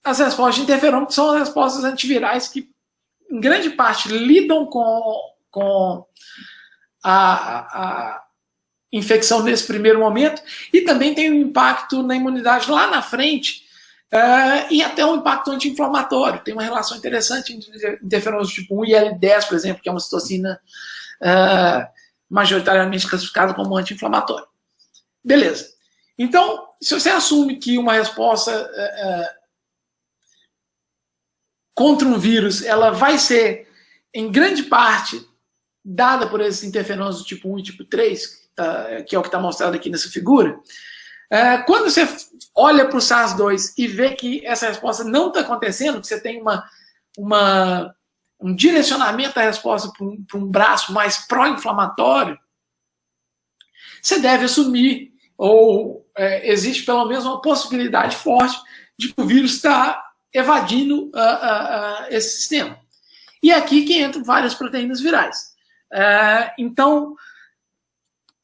as respostas de interferon, que são as respostas antivirais que, em grande parte, lidam com a infecção nesse primeiro momento e também tem um impacto na imunidade lá na frente e até um impacto anti-inflamatório. Tem uma relação interessante entre interferons tipo 1 e IL-10, por exemplo, que é uma citocina majoritariamente classificada como anti-inflamatória. Beleza. Então, se você assume que uma resposta contra um vírus, ela vai ser, em grande parte, dada por esses interferons do tipo 1 e tipo 3, que é o que está mostrado aqui nessa figura, quando você olha para o SARS-2 e vê que essa resposta não está acontecendo, que você tem um direcionamento da resposta para um braço mais pró-inflamatório, você deve assumir, ou existe pelo menos uma possibilidade forte de que o vírus está evadindo esse sistema. E é aqui que entram várias proteínas virais. Então,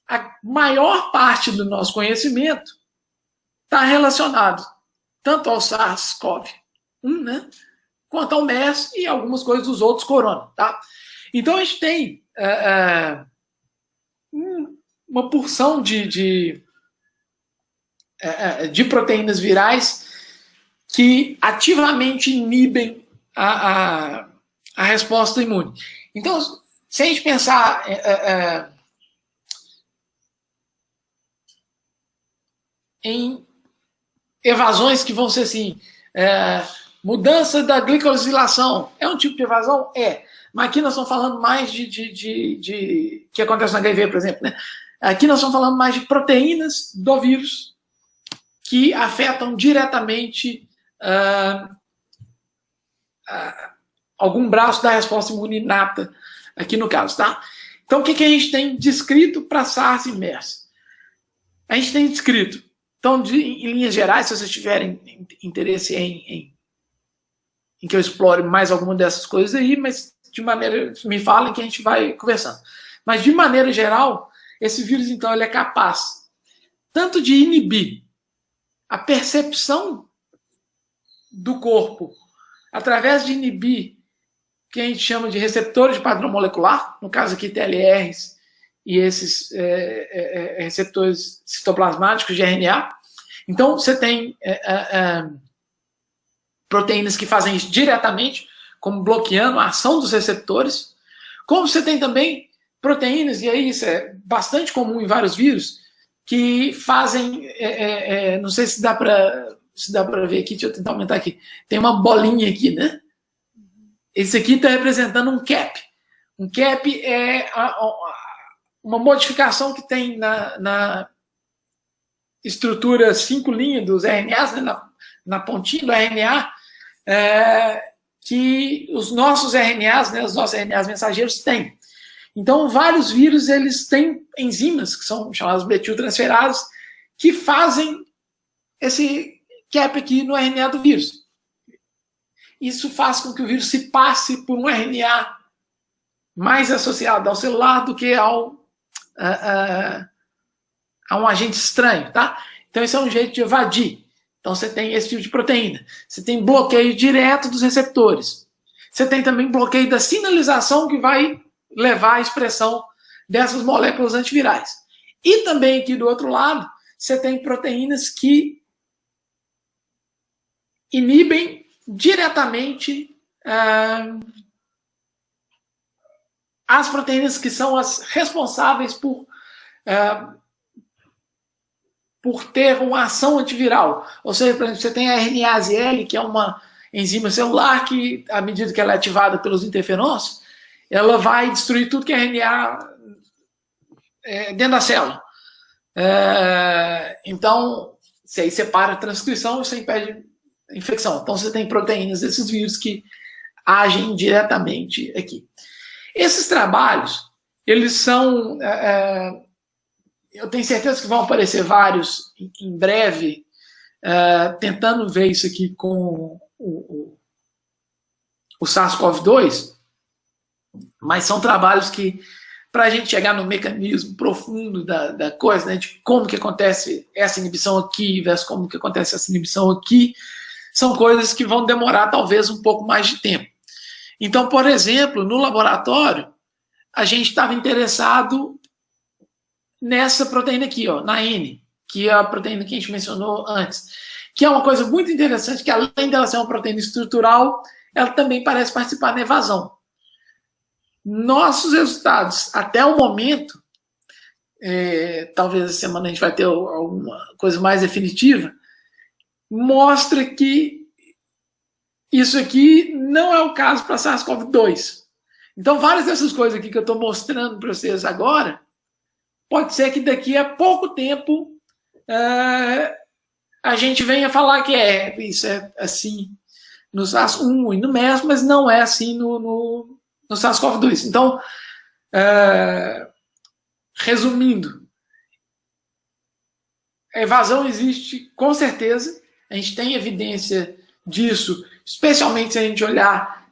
a maior parte do nosso conhecimento está relacionado tanto ao SARS-CoV-1, né, quanto ao MERS e algumas coisas dos outros corona. Tá? Então, a gente tem uma porção de proteínas virais que ativamente inibem a resposta imune. Então, se a gente pensar em evasões que vão ser assim, mudança da glicosilação, é um tipo de evasão? Mas aqui nós estamos falando mais de que acontece no HIV, por exemplo, né? Aqui nós estamos falando mais de proteínas do vírus que afetam diretamente algum braço da resposta imune inata, aqui no caso, tá? Então, o que a gente tem descrito para SARS e MERS? A gente tem descrito, então, em linhas gerais, se vocês tiverem interesse em que eu explore mais alguma dessas coisas aí, mas de maneira, me falem que a gente vai conversando. Mas, de maneira geral, esse vírus, então, ele é capaz tanto de inibir a percepção do corpo através de inibir o que a gente chama de receptores de padrão molecular, no caso aqui TLRs e esses receptores citoplasmáticos de RNA. Então, você tem proteínas que fazem isso diretamente, como bloqueando a ação dos receptores, como você tem também proteínas, e aí isso é bastante comum em vários vírus, que fazem, não sei se dá para ver aqui, deixa eu tentar aumentar aqui, tem uma bolinha aqui, né? Esse aqui está representando um cap. Um cap é uma modificação que tem na estrutura 5' dos RNAs, né? na pontinha do RNA, que os nossos RNAs, né? Os nossos RNAs mensageiros têm. Então, vários vírus, eles têm enzimas, que são chamadas metiltransferases, que fazem esse cap aqui no RNA do vírus. Isso faz com que o vírus se passe por um RNA mais associado ao celular do que a um agente estranho, tá? Então, esse é um jeito de evadir. Então, você tem esse tipo de proteína. Você tem bloqueio direto dos receptores. Você tem também bloqueio da sinalização que vai levar à expressão dessas moléculas antivirais. E também aqui do outro lado, você tem proteínas que inibem diretamente as proteínas que são as responsáveis por ter uma ação antiviral. Ou seja, por exemplo, você tem a RNase L, que é uma enzima celular que, à medida que ela é ativada pelos interferons, ela vai destruir tudo que é RNA dentro da célula. Então, se aí separa a transcrição, isso impede a infecção. Então, você tem proteínas desses vírus que agem diretamente aqui. Esses trabalhos, eles são... eu tenho certeza que vão aparecer vários em breve, tentando ver isso aqui com o SARS-CoV-2, mas são trabalhos que, para a gente chegar no mecanismo profundo da coisa, né, de como que acontece essa inibição aqui versus como que acontece essa inibição aqui, são coisas que vão demorar talvez um pouco mais de tempo. Então, por exemplo, no laboratório, a gente estava interessado nessa proteína aqui, ó, na N, que é a proteína que a gente mencionou antes, que é uma coisa muito interessante, que além dela ser uma proteína estrutural, ela também parece participar da evasão. Nossos resultados, até o momento, talvez essa semana a gente vai ter alguma coisa mais definitiva, mostra que isso aqui não é o caso para SARS-CoV-2. Então, várias dessas coisas aqui que eu estou mostrando para vocês agora, pode ser que daqui a pouco tempo a gente venha falar que isso é assim no SARS-1 e no MERS, mas não é assim no SARS-CoV-2. Então, resumindo, a evasão existe com certeza, a gente tem evidência disso, especialmente se a gente olhar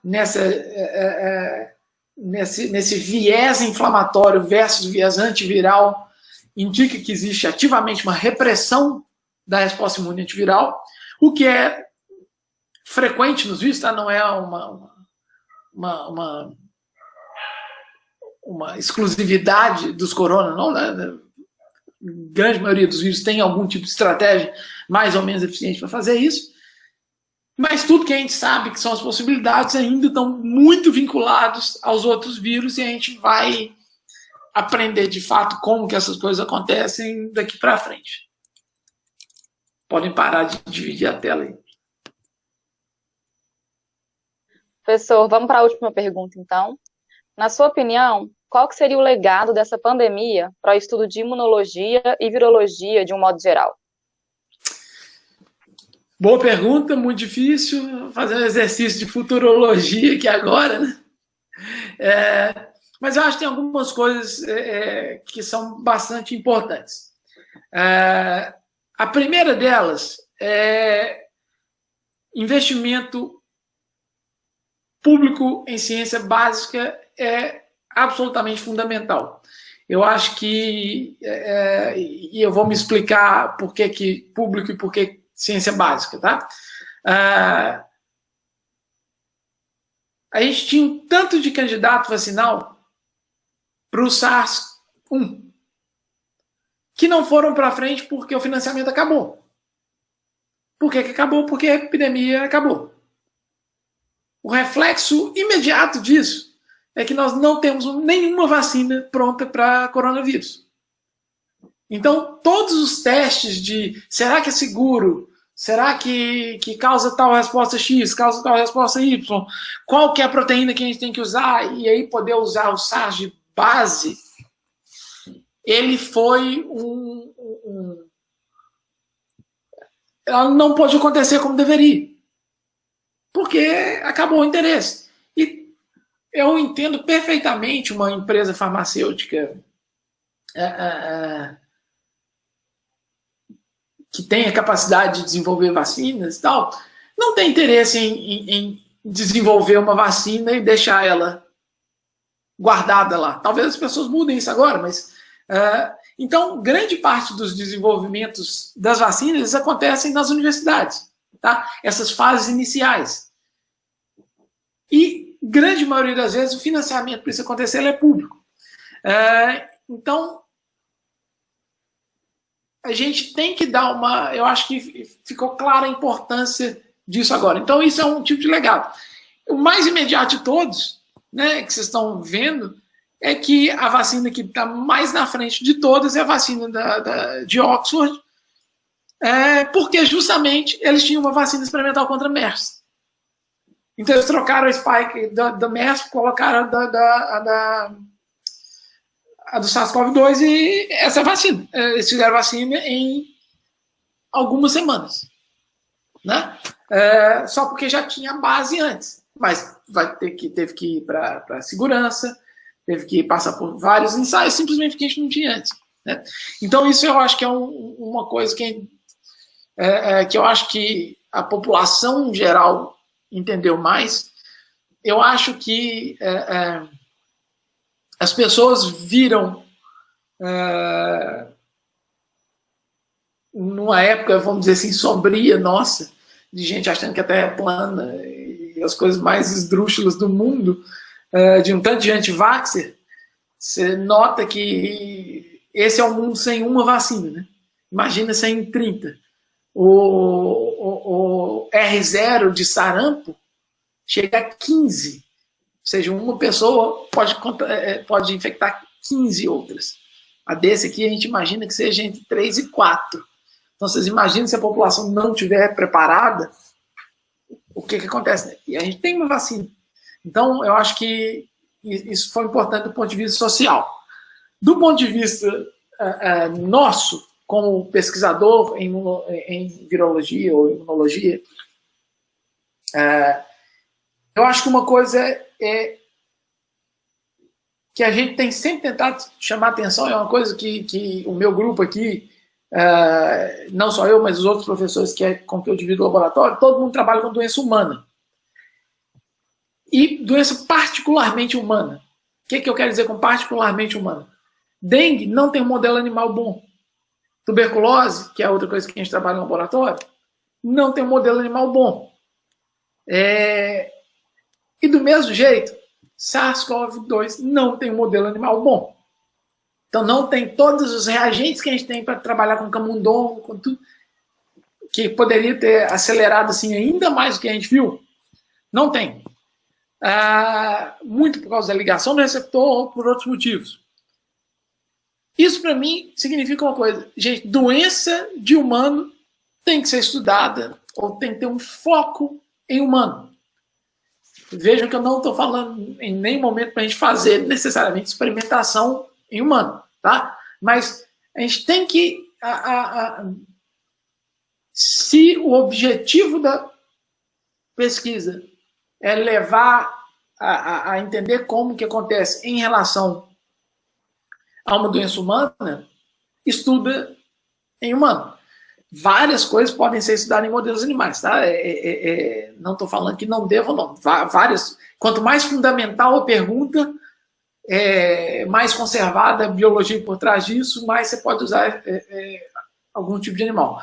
nesse viés inflamatório versus viés antiviral, indica que existe ativamente uma repressão da resposta imune antiviral, o que é frequente nos vírus, tá? Não é uma exclusividade dos corona, não, né? A grande maioria dos vírus tem algum tipo de estratégia mais ou menos eficiente para fazer isso, mas tudo que a gente sabe que são as possibilidades ainda estão muito vinculados aos outros vírus e a gente vai aprender de fato como que essas coisas acontecem daqui para frente. Podem parar de dividir a tela aí. Professor, vamos para a última pergunta, então. Na sua opinião, qual que seria o legado dessa pandemia para o estudo de imunologia e virologia de um modo geral? Boa pergunta, muito difícil. Fazer um exercício de futurologia aqui agora, né? Mas eu acho que tem algumas coisas que são bastante importantes. A primeira delas é investimento público em ciência básica é absolutamente fundamental. Eu acho que, e eu vou me explicar por que público e por que ciência básica, tá? A gente tinha um tanto de candidato vacinal para o SARS-1 que não foram para frente porque o financiamento acabou. Por que acabou? Porque a epidemia acabou. O reflexo imediato disso é que nós não temos nenhuma vacina pronta para coronavírus. Então, todos os testes de será que é seguro, será que causa tal resposta X, causa tal resposta Y, qual que é a proteína que a gente tem que usar, e aí poder usar o SARS de base, ele foi ela não pode acontecer como deveria. Porque acabou o interesse. E eu entendo perfeitamente uma empresa farmacêutica que tem a capacidade de desenvolver vacinas e tal, não tem interesse em desenvolver uma vacina e deixar ela guardada lá. Talvez as pessoas mudem isso agora, mas... então, grande parte dos desenvolvimentos das vacinas acontecem nas universidades. Tá? Essas fases iniciais. E, grande maioria das vezes, o financiamento para isso acontecer ele é público. Então, a gente tem que dar uma... Eu acho que ficou clara a importância disso agora. Então, isso é um tipo de legado. O mais imediato de todos, né, que vocês estão vendo, é que a vacina que está mais na frente de todas é a vacina de Oxford, porque justamente eles tinham uma vacina experimental contra MERS. Então eles trocaram a spike da MERS, colocaram a do SARS-CoV-2 e essa é a vacina. Eles fizeram a vacina em algumas semanas. Né? Só porque já tinha base antes. Mas teve que ir para a segurança, teve que passar por vários ensaios, simplesmente porque a gente não tinha antes. Né? Então isso eu acho que é uma coisa que eu acho que a população em geral entendeu mais. Eu acho que as pessoas viram numa época, vamos dizer assim, sombria nossa, de gente achando que a Terra é plana e as coisas mais esdrúxulas do mundo, de um tanto de anti-vaxxer, você nota que esse é um mundo sem uma vacina. Né? Imagina sem 30. O R0 de sarampo chega a 15. Ou seja, uma pessoa pode infectar 15 outras. A desse aqui a gente imagina que seja entre 3 e 4. Então vocês imaginam se a população não estiver preparada, o que acontece? Né? E a gente tem uma vacina. Então eu acho que isso foi importante do ponto de vista social. Do ponto de vista nosso, como pesquisador em virologia ou imunologia, eu acho que uma coisa que a gente tem sempre tentado chamar atenção, é uma coisa que o meu grupo aqui, não só eu, mas os outros professores com que eu divido o laboratório, todo mundo trabalha com doença humana. E doença particularmente humana. O que eu quero dizer com particularmente humana? Dengue não tem um modelo animal bom. Tuberculose, que é outra coisa que a gente trabalha no laboratório, não tem um modelo animal bom. E do mesmo jeito, SARS-CoV-2 não tem um modelo animal bom. Então não tem todos os reagentes que a gente tem para trabalhar com camundongo, com tudo, que poderia ter acelerado assim, ainda mais do que a gente viu. Não tem. Muito por causa da ligação do receptor ou por outros motivos. Isso, para mim, significa uma coisa. Gente, doença de humano tem que ser estudada ou tem que ter um foco em humano. Vejam que eu não estou falando em nenhum momento para a gente fazer necessariamente experimentação em humano. Tá? Mas a gente tem que Se o objetivo da pesquisa é levar a entender como que acontece em relação a uma doença humana, estuda em humano. Várias coisas podem ser estudadas em modelos animais, tá? Não estou falando que não devam, não. Várias. Quanto mais fundamental a pergunta, mais conservada a biologia por trás disso, mais você pode usar algum tipo de animal.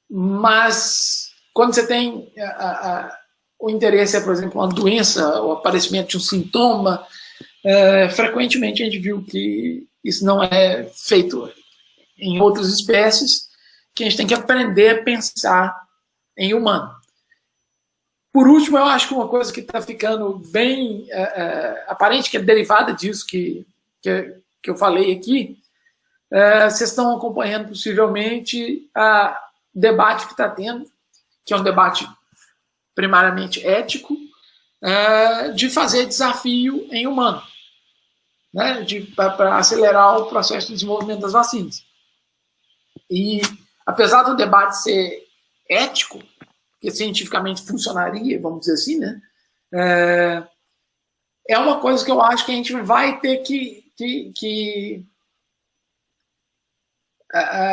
Mas quando você tem o interesse por exemplo, uma doença, o aparecimento de um sintoma, frequentemente a gente viu que isso não é feito em outras espécies, que a gente tem que aprender a pensar em humano. Por último, eu acho que uma coisa que está ficando bem aparente, que é derivada disso que eu falei aqui, vocês estão acompanhando possivelmente o debate que está tendo, que é um debate primariamente ético, de fazer desafio em humano, né, para acelerar o processo de desenvolvimento das vacinas. E, apesar do debate ser ético, que cientificamente funcionaria, vamos dizer assim, né, é uma coisa que eu acho que a gente vai ter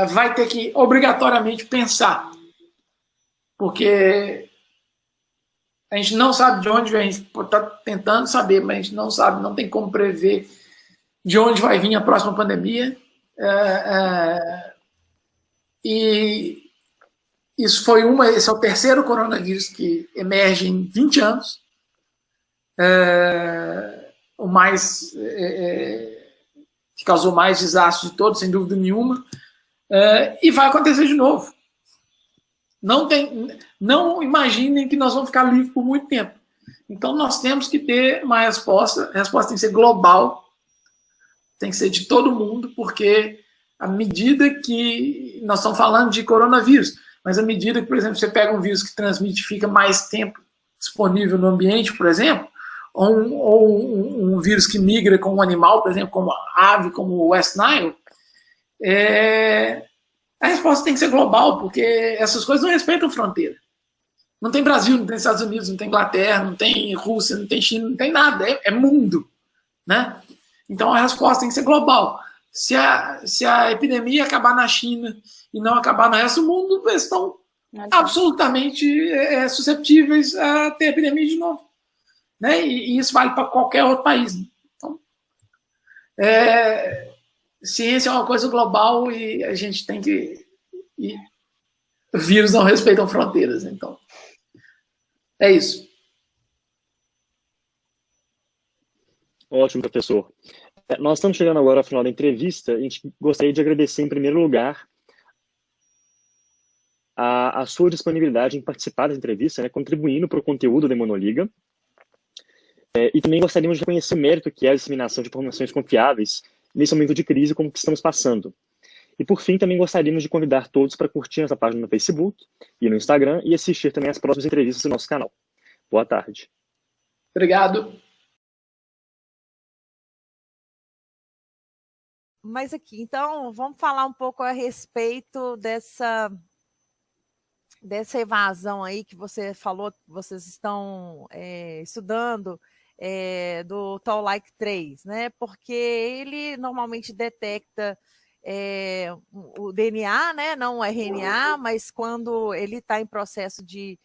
vai ter que obrigatoriamente pensar, porque a gente não sabe de onde vem, a gente está tentando saber, mas a gente não sabe, não tem como prever de onde vai vir a próxima pandemia. E esse é o terceiro coronavírus que emerge em 20 anos. O mais que causou mais desastre de todos, sem dúvida nenhuma. E vai acontecer de novo. Não imaginem que nós vamos ficar livres por muito tempo. Então, nós temos que ter uma resposta. A resposta tem que ser global, tem que ser de todo mundo, porque à medida que nós estamos falando de coronavírus, mas à medida que, por exemplo, você pega um vírus que transmite e fica mais tempo disponível no ambiente, por exemplo, ou um vírus que migra com um animal, por exemplo, como a ave, como o West Nile, a resposta tem que ser global, porque essas coisas não respeitam fronteira. Não tem Brasil, não tem Estados Unidos, não tem Inglaterra, não tem Rússia, não tem China, não tem nada, é mundo, né? Então a resposta tem que ser global. Se a epidemia acabar na China e não acabar no resto do mundo, eles estão absolutamente susceptíveis a ter epidemia de novo, né? E isso vale para qualquer outro país. Então, ciência é uma coisa global e a gente tem que... vírus não respeitam fronteiras, então é isso. Ótimo, professor. Nós estamos chegando agora ao final da entrevista. A gente gostaria de agradecer, em primeiro lugar, a sua disponibilidade em participar da entrevista, né, contribuindo para o conteúdo da Imunoliga. E também gostaríamos de reconhecer o mérito que é a disseminação de informações confiáveis nesse momento de crise como que estamos passando. E, por fim, também gostaríamos de convidar todos para curtir essa página no Facebook e no Instagram e assistir também as próximas entrevistas do nosso canal. Boa tarde. Obrigado. Mas aqui, então, vamos falar um pouco a respeito dessa evasão aí que você falou, que vocês estão estudando, do Toll-like 3, né? Porque ele normalmente detecta o DNA, né? Não o RNA, mas quando ele está em processo de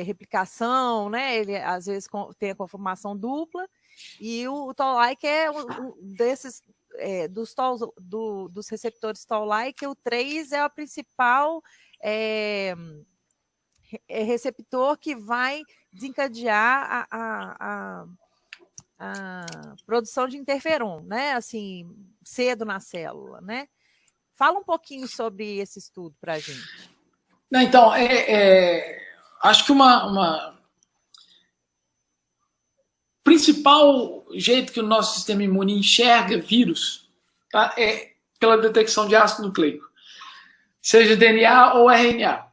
replicação, né? Ele às vezes tem a conformação dupla, e o Toll-like é desses dos receptores Toll-like, o 3 é o principal receptor que vai desencadear a produção de interferon, né? Assim, cedo na célula, né? Fala um pouquinho sobre esse estudo para a gente. Então, acho que uma principal jeito que o nosso sistema imune enxerga vírus, tá, é pela detecção de ácido nucleico, seja DNA ou RNA.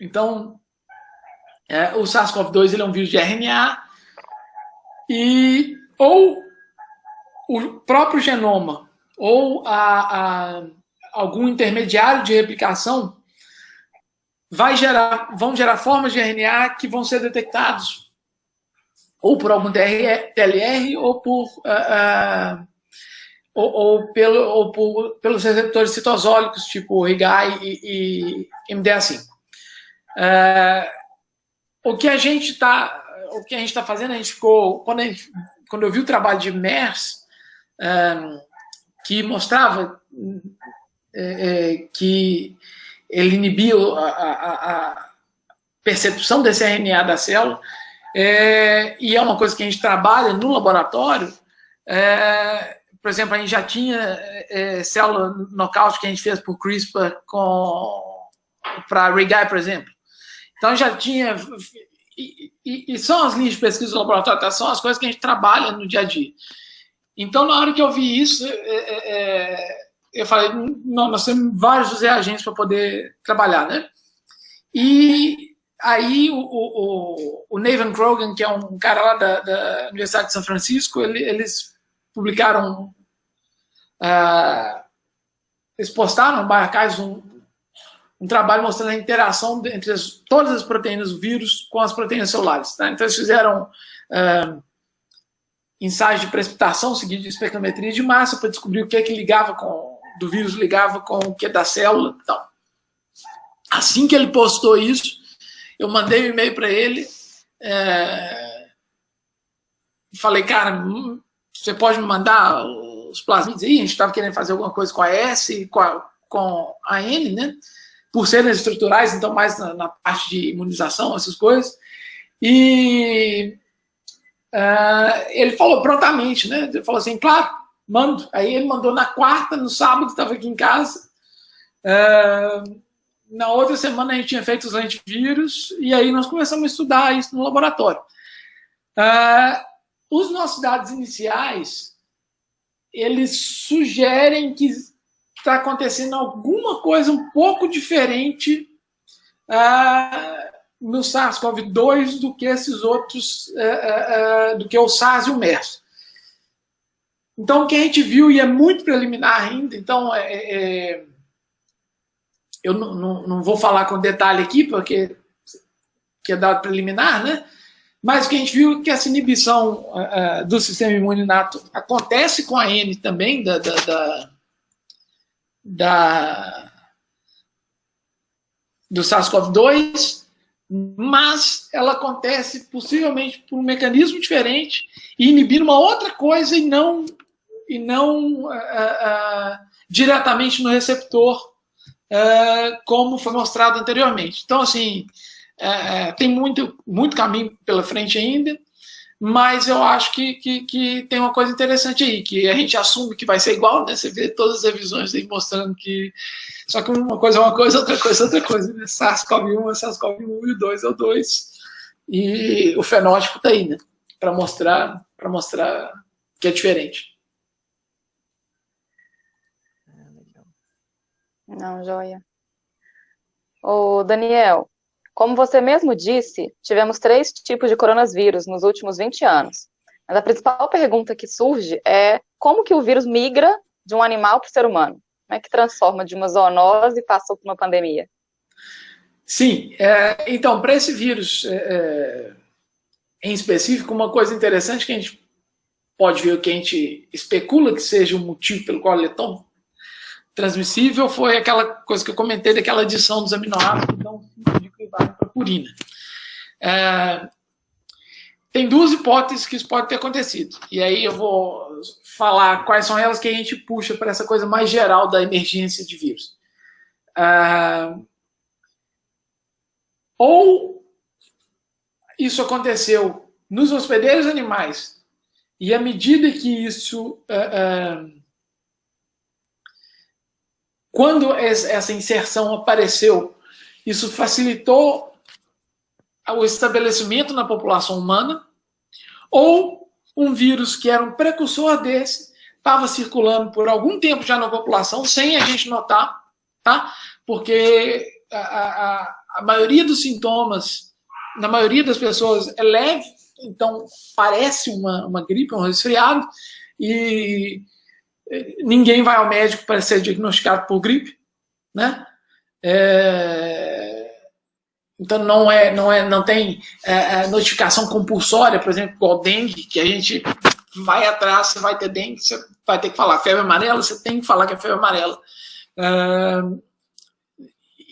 Então, o SARS-CoV-2 ele é um vírus de RNA, ou o próprio genoma ou algum intermediário de replicação vão gerar formas de RNA que vão ser detectados ou por algum TLR ou pelos receptores citosólicos, tipo RIG-I e MDA5. O que a gente está fazendo, a gente ficou, quando eu vi o trabalho de Mers, que mostrava que ele inibia a percepção desse RNA da célula, e é uma coisa que a gente trabalha no laboratório. Por exemplo, a gente já tinha célula nocaute que a gente fez por CRISPR para RIG-I, por exemplo. Então já tinha, e são as linhas de pesquisa do laboratório, tá? São as coisas que a gente trabalha no dia a dia. Então, na hora que eu vi isso, eu falei, não, nós temos vários reagentes para poder trabalhar, né? E aí o Nathan Krogan, que é um cara lá da Universidade de São Francisco, eles publicaram, eles postaram no bioRxiv um trabalho mostrando a interação entre todas as proteínas do vírus com as proteínas celulares. Tá? Então, eles fizeram ensaios de precipitação seguido de espectrometria de massa para descobrir o que ligava do vírus ligava com o que da célula. Então, assim que ele postou isso, eu mandei um e-mail para ele, falei, cara, você pode me mandar os plasmids aí? A gente estava querendo fazer alguma coisa com a S e com a N, né? Por serem estruturais, então mais na parte de imunização, essas coisas. E ele falou prontamente, né? Ele falou assim, claro, mando. Aí ele mandou na quarta, no sábado, estava aqui em casa. Na outra semana a gente tinha feito os antivírus, e aí nós começamos a estudar isso no laboratório. Os nossos dados iniciais, eles sugerem que está acontecendo alguma coisa um pouco diferente no SARS-CoV-2 do que esses outros, do que o SARS e o MERS. Então, o que a gente viu, e é muito preliminar ainda, então eu não vou falar com detalhe aqui, porque é dado preliminar, né? Mas o que a gente viu é que essa inibição do sistema imune inato acontece com a N também, do SARS-CoV-2, mas ela acontece possivelmente por um mecanismo diferente e inibindo uma outra coisa e não diretamente no receptor, como foi mostrado anteriormente. Então, assim, tem muito caminho pela frente ainda, mas eu acho que tem uma coisa interessante aí, que a gente assume que vai ser igual, né? Você vê todas as revisões aí mostrando que... Só que uma coisa é uma coisa, outra coisa é outra coisa. Né? SARS-CoV-1 é SARS-CoV-1 e o 2 é o 2. E o fenótipo está aí, né? Para mostrar que é diferente. Não, joia. Ô, Daniel, como você mesmo disse, tivemos 3 tipos de coronavírus nos últimos 20 anos. Mas a principal pergunta que surge é como que o vírus migra de um animal para o ser humano? Como é que transforma de uma zoonose e passou por uma pandemia? Sim, então, para esse vírus em específico, uma coisa interessante que a gente pode ver, que a gente especula que seja o motivo pelo qual ele é tão transmissível, foi aquela coisa que eu comentei daquela adição dos aminoácidos que dão de clivagem para a purina. Tem 2 hipóteses que isso pode ter acontecido. E aí eu vou falar quais são elas que a gente puxa para essa coisa mais geral da emergência de vírus. Ou isso aconteceu nos hospedeiros animais, e à medida que isso... quando essa inserção apareceu, isso facilitou o estabelecimento na população humana, ou um vírus que era um precursor desse estava circulando por algum tempo já na população, sem a gente notar, tá? Porque a maioria dos sintomas, na maioria das pessoas, é leve, então parece uma gripe, um resfriado, e ninguém vai ao médico para ser diagnosticado por gripe, né? Então não tem notificação compulsória, por exemplo, igual dengue, que a gente vai atrás, você vai ter dengue, você vai ter que falar febre amarela, você tem que falar que é febre amarela.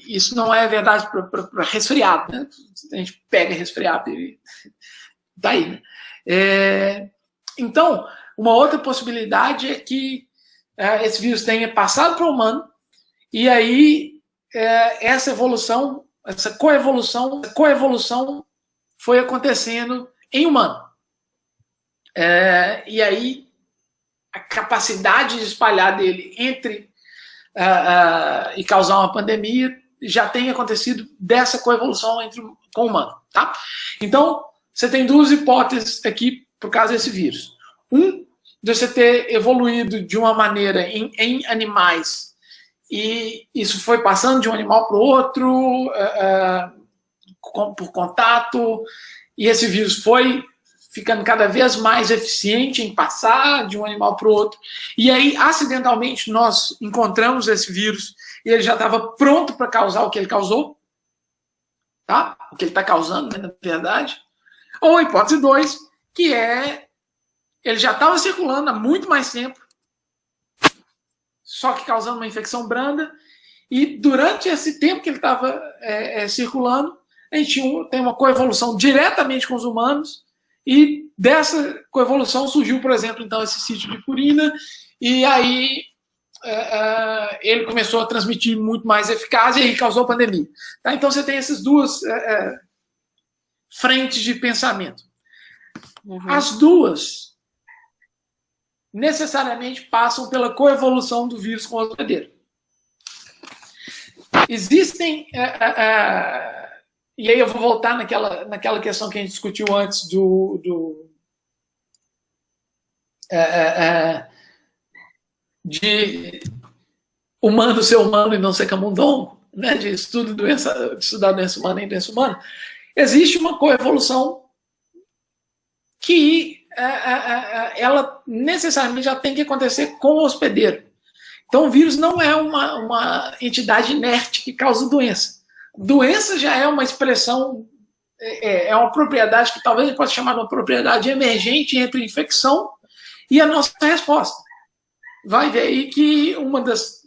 Isso não é verdade para resfriado, né? A gente pega resfriado e tá aí, né? Então, uma outra possibilidade é que esse vírus tenha passado para o humano e aí essa evolução, essa coevolução foi acontecendo em humano. E aí a capacidade de espalhar dele e causar uma pandemia já tem acontecido dessa coevolução com o humano. Tá? Então, você tem duas hipóteses aqui por causa desse vírus. De você ter evoluído de uma maneira em animais e isso foi passando de um animal para o outro por contato, e esse vírus foi ficando cada vez mais eficiente em passar de um animal para o outro. E aí, acidentalmente, nós encontramos esse vírus e ele já estava pronto para causar o que ele causou, tá? O que ele está causando, né, na verdade. Ou a hipótese 2, que ele já estava circulando há muito mais tempo, só que causando uma infecção branda, e durante esse tempo que ele estava circulando, a gente tem uma coevolução diretamente com os humanos, e dessa coevolução surgiu, por exemplo, então, esse sítio de Purina, e aí ele começou a transmitir muito mais eficácia e aí causou a pandemia. Tá? Então você tem essas duas frentes de pensamento. Uhum. As duas necessariamente passam pela coevolução do vírus com o hospedeiro. Existem... e aí eu vou voltar naquela questão que a gente discutiu antes de humano ser humano e não ser camundongo, né? De estudar doença humana em doença humana. Existe uma coevolução que ela necessariamente já tem que acontecer com o hospedeiro. Então o vírus não é uma entidade inerte que causa doença. Doença já é uma expressão, uma propriedade que talvez a gente possa chamar de uma propriedade emergente entre infecção e a nossa resposta. Vai ver aí que uma das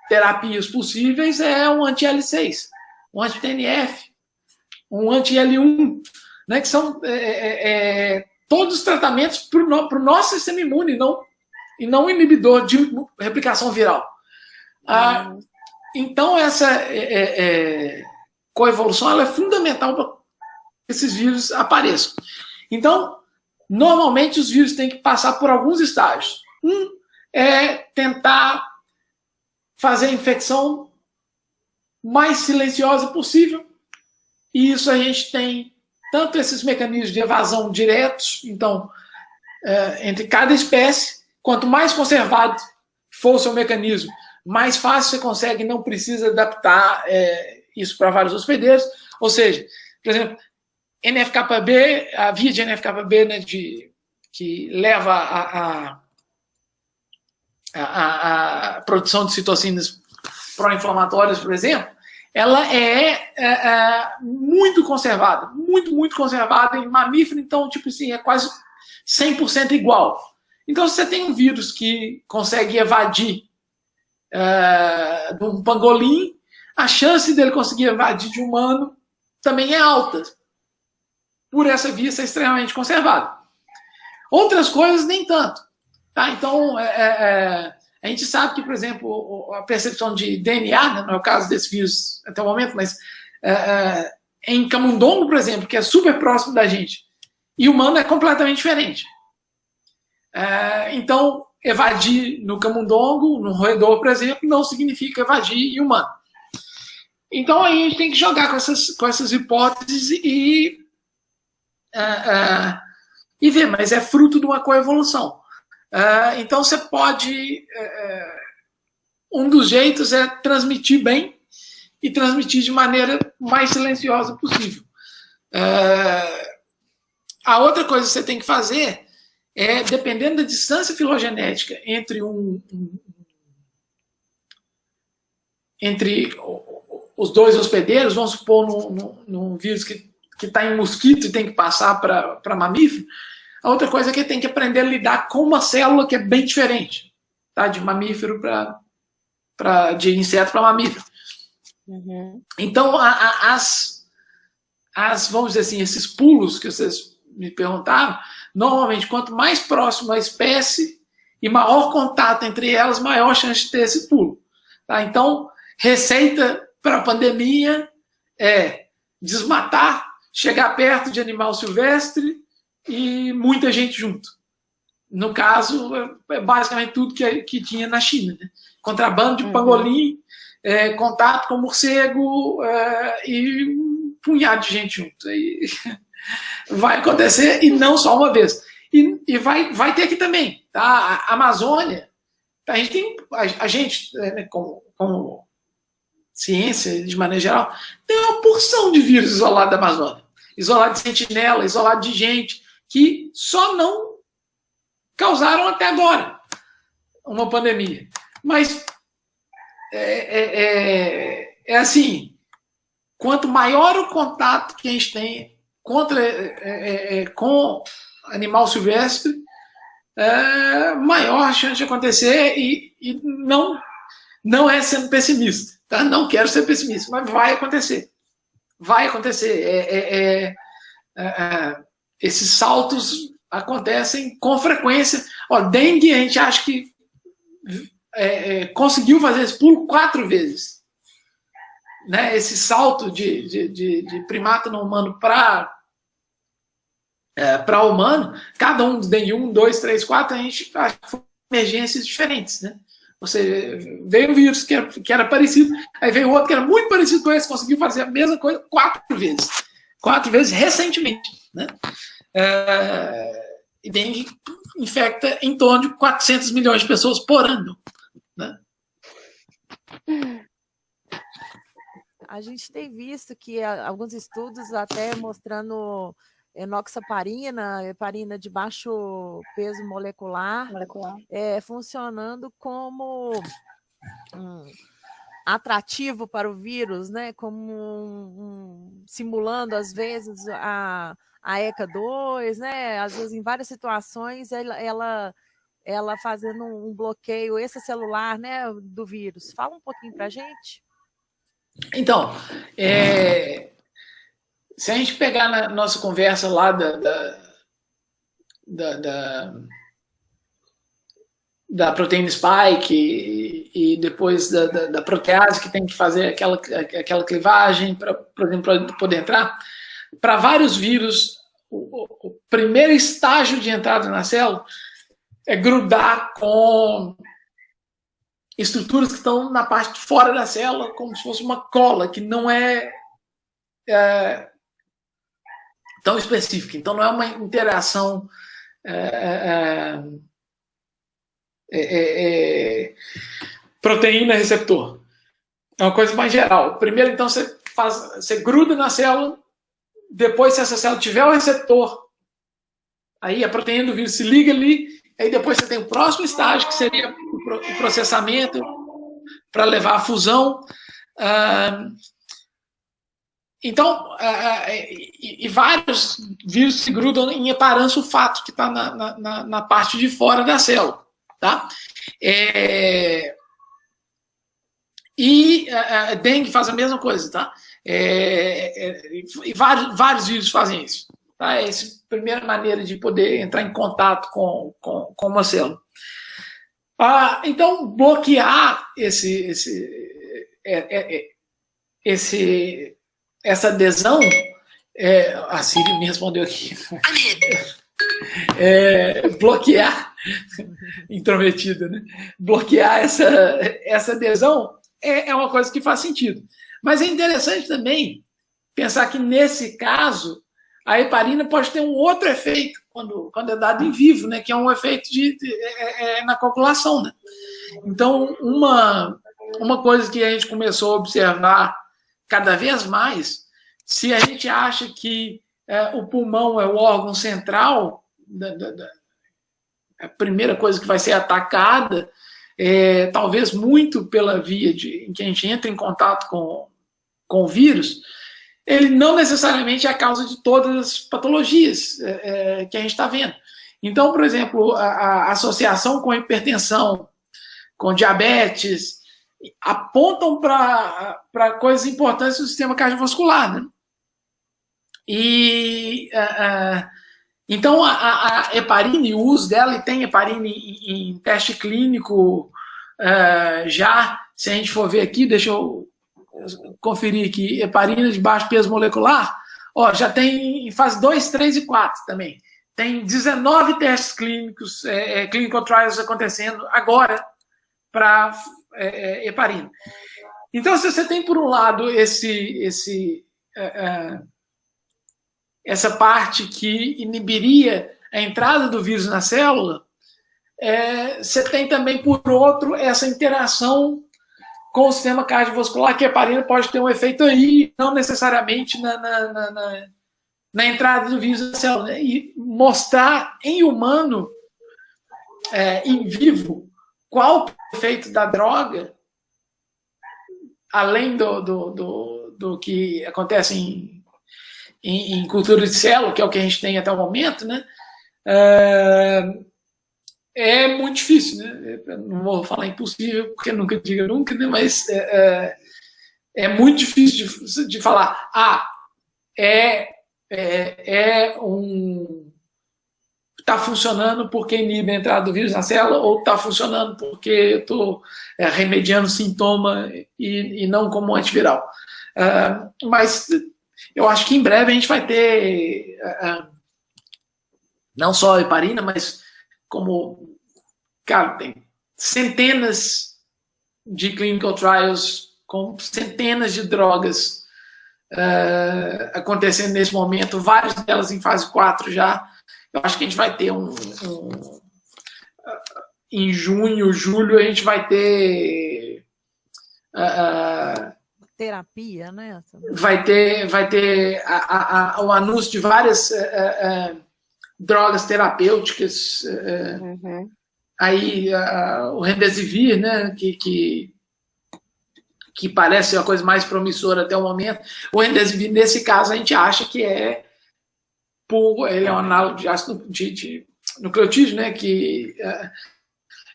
terapias possíveis é um anti-L6, um anti-TNF, um anti-L1, né, que são todos os tratamentos para o nosso sistema imune, e não inibidor de replicação viral. Então, essa coevolução ela é fundamental para que esses vírus apareçam. Então, normalmente os vírus têm que passar por alguns estágios. É tentar fazer a infecção mais silenciosa possível, e isso a gente tem tanto esses mecanismos de evasão diretos, então, entre cada espécie, quanto mais conservado for o seu mecanismo, mais fácil você consegue, não precisa adaptar isso para vários hospedeiros. Ou seja, por exemplo, NF-κB, a via de NF-κB, né, que leva a produção de citocinas pró-inflamatórias, por exemplo, ela é muito conservada, muito conservada em mamífero, então, tipo assim, é quase 100% igual. Então, se você tem um vírus que consegue evadir de um pangolim, a chance dele conseguir evadir de um humano também é alta, por essa via ser extremamente conservada. Outras coisas, nem tanto. Tá? Então, a gente sabe que, por exemplo, a percepção de DNA, né, não é o caso desse vírus até o momento, mas em camundongo, por exemplo, que é super próximo da gente, e humano é completamente diferente. Então, evadir no camundongo, no roedor, por exemplo, não significa evadir em humano. Então, aí a gente tem que jogar com essas hipóteses e ver, mas é fruto de uma coevolução. Então, você pode... um dos jeitos é transmitir bem e transmitir de maneira mais silenciosa possível. A outra coisa que você tem que fazer dependendo da distância filogenética entre os dois hospedeiros, vamos supor, num vírus que está em mosquito e tem que passar para mamífero. A outra coisa é que tem que aprender a lidar com uma célula que é bem diferente, tá? De mamífero de inseto para mamífero. Uhum. Então, vamos dizer assim, esses pulos que vocês me perguntaram, normalmente, quanto mais próximo a espécie e maior contato entre elas, maior a chance de ter esse pulo. Tá? Então, receita para a pandemia é desmatar, chegar perto de animal silvestre e muita gente junto. No caso, é basicamente tudo que tinha na China. Né? Contrabando de pangolim, contato com morcego e um punhado de gente junto. Aí vai acontecer, e não só uma vez. E vai ter aqui também. Tá? A Amazônia, a gente tem, né, como ciência, de maneira geral, tem uma porção de vírus isolado da Amazônia. Isolado de sentinela, isolado de gente, que só não causaram até agora uma pandemia. Mas é assim, quanto maior o contato que a gente tem com animal silvestre, maior a chance de acontecer, e não é sendo pessimista, tá? Não quero ser pessimista, mas vai acontecer. Vai acontecer. Esses saltos acontecem com frequência. Dengue, a gente acha que conseguiu fazer esse pulo 4 vezes. Né? Esse salto de primata não humano para humano, cada um dos dengue 1, 2, 3, 4, a gente acha que foram emergências diferentes. Né? Você veio um vírus que era parecido, aí veio outro que era muito parecido com esse, conseguiu fazer a mesma coisa 4 vezes. 4 vezes recentemente. Né? E dengue infecta em torno de 400 milhões de pessoas por ano. Né? A gente tem visto que alguns estudos até mostrando enoxaparina, heparina de baixo peso molecular. Funcionando como atrativo para o vírus, né? Como simulando às vezes a ECA2, né? Às vezes em várias situações ela fazendo um bloqueio extracelular, né, do vírus. Fala um pouquinho para a gente. Então, se a gente pegar na nossa conversa lá da proteína spike e depois da protease, que tem que fazer aquela clivagem para poder entrar, para vários vírus, o primeiro estágio de entrada na célula é grudar com estruturas que estão na parte de fora da célula, como se fosse uma cola, que não é tão específica. Então, não é uma interação proteína-receptor. É uma coisa mais geral. Primeiro, então, você gruda na célula, depois, se essa célula tiver o receptor, aí a proteína do vírus se liga ali, aí depois você tem o próximo estágio, que seria o processamento para levar à fusão. Então, e vários vírus se grudam em heparansulfato, que está na parte de fora da célula. Tá? E a dengue faz a mesma coisa. Tá? E vários vírus fazem isso. Tá? Essa é a primeira maneira de poder entrar em contato com uma célula. Então, bloquear essa adesão, a Siri me respondeu aqui, bloquear, intrometida, né? Bloquear essa adesão é uma coisa que faz sentido. Mas é interessante também pensar que, nesse caso, a heparina pode ter um outro efeito quando é dado em vivo, né? Que é um efeito na coagulação. Né? Então, uma coisa que a gente começou a observar cada vez mais, se a gente acha que o pulmão é o órgão central, a primeira coisa que vai ser atacada, talvez muito pela via em que a gente entra em contato com com o vírus, ele não necessariamente é a causa de todas as patologias que a gente está vendo. Então, por exemplo, a associação com hipertensão, com diabetes, apontam para coisas importantes do sistema cardiovascular, né? E então a heparina, o uso dela, e tem heparina em teste clínico já, se a gente for ver aqui, deixa eu conferir aqui, heparina de baixo peso molecular, já tem em fase 2, 3 e 4 também. Tem 19 testes clínicos, clinical trials acontecendo agora para heparina. Então, se você tem, por um lado, essa parte que inibiria a entrada do vírus na célula, você tem também, por outro, essa interação com o sistema cardiovascular, que a heparina pode ter um efeito aí, não necessariamente na entrada do vírus na célula, né? E mostrar em humano, em vivo, qual o efeito da droga, além do que acontece em cultura de célula, que é o que a gente tem até o momento, né? É muito difícil, né? Não vou falar impossível, porque nunca diga nunca, né? Mas é muito difícil de falar. Está funcionando porque inibe a entrada do vírus na célula, ou está funcionando porque eu estou remediando sintoma e não como antiviral. Mas eu acho que em breve a gente vai ter não só a heparina, mas como, cara, tem centenas de clinical trials com centenas de drogas acontecendo nesse momento, várias delas em fase 4 já. Eu acho que a gente vai ter em junho, julho, a gente vai ter terapia, né? Vai ter o anúncio de várias drogas terapêuticas, aí o Remdesivir, né, que parece ser a coisa mais promissora até o momento. O Remdesivir, nesse caso, a gente acha que ele é um análogo de ácido de nucleotídeo, né, que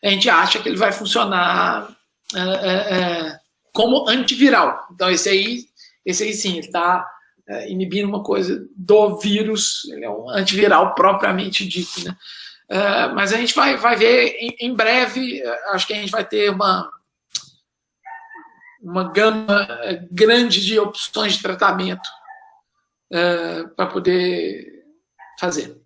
a gente acha que ele vai funcionar como antiviral. Então esse aí sim, ele está inibindo uma coisa do vírus, ele é um antiviral propriamente dito, né? Mas a gente vai ver em breve, acho que a gente vai ter uma gama grande de opções de tratamento para poder fazer.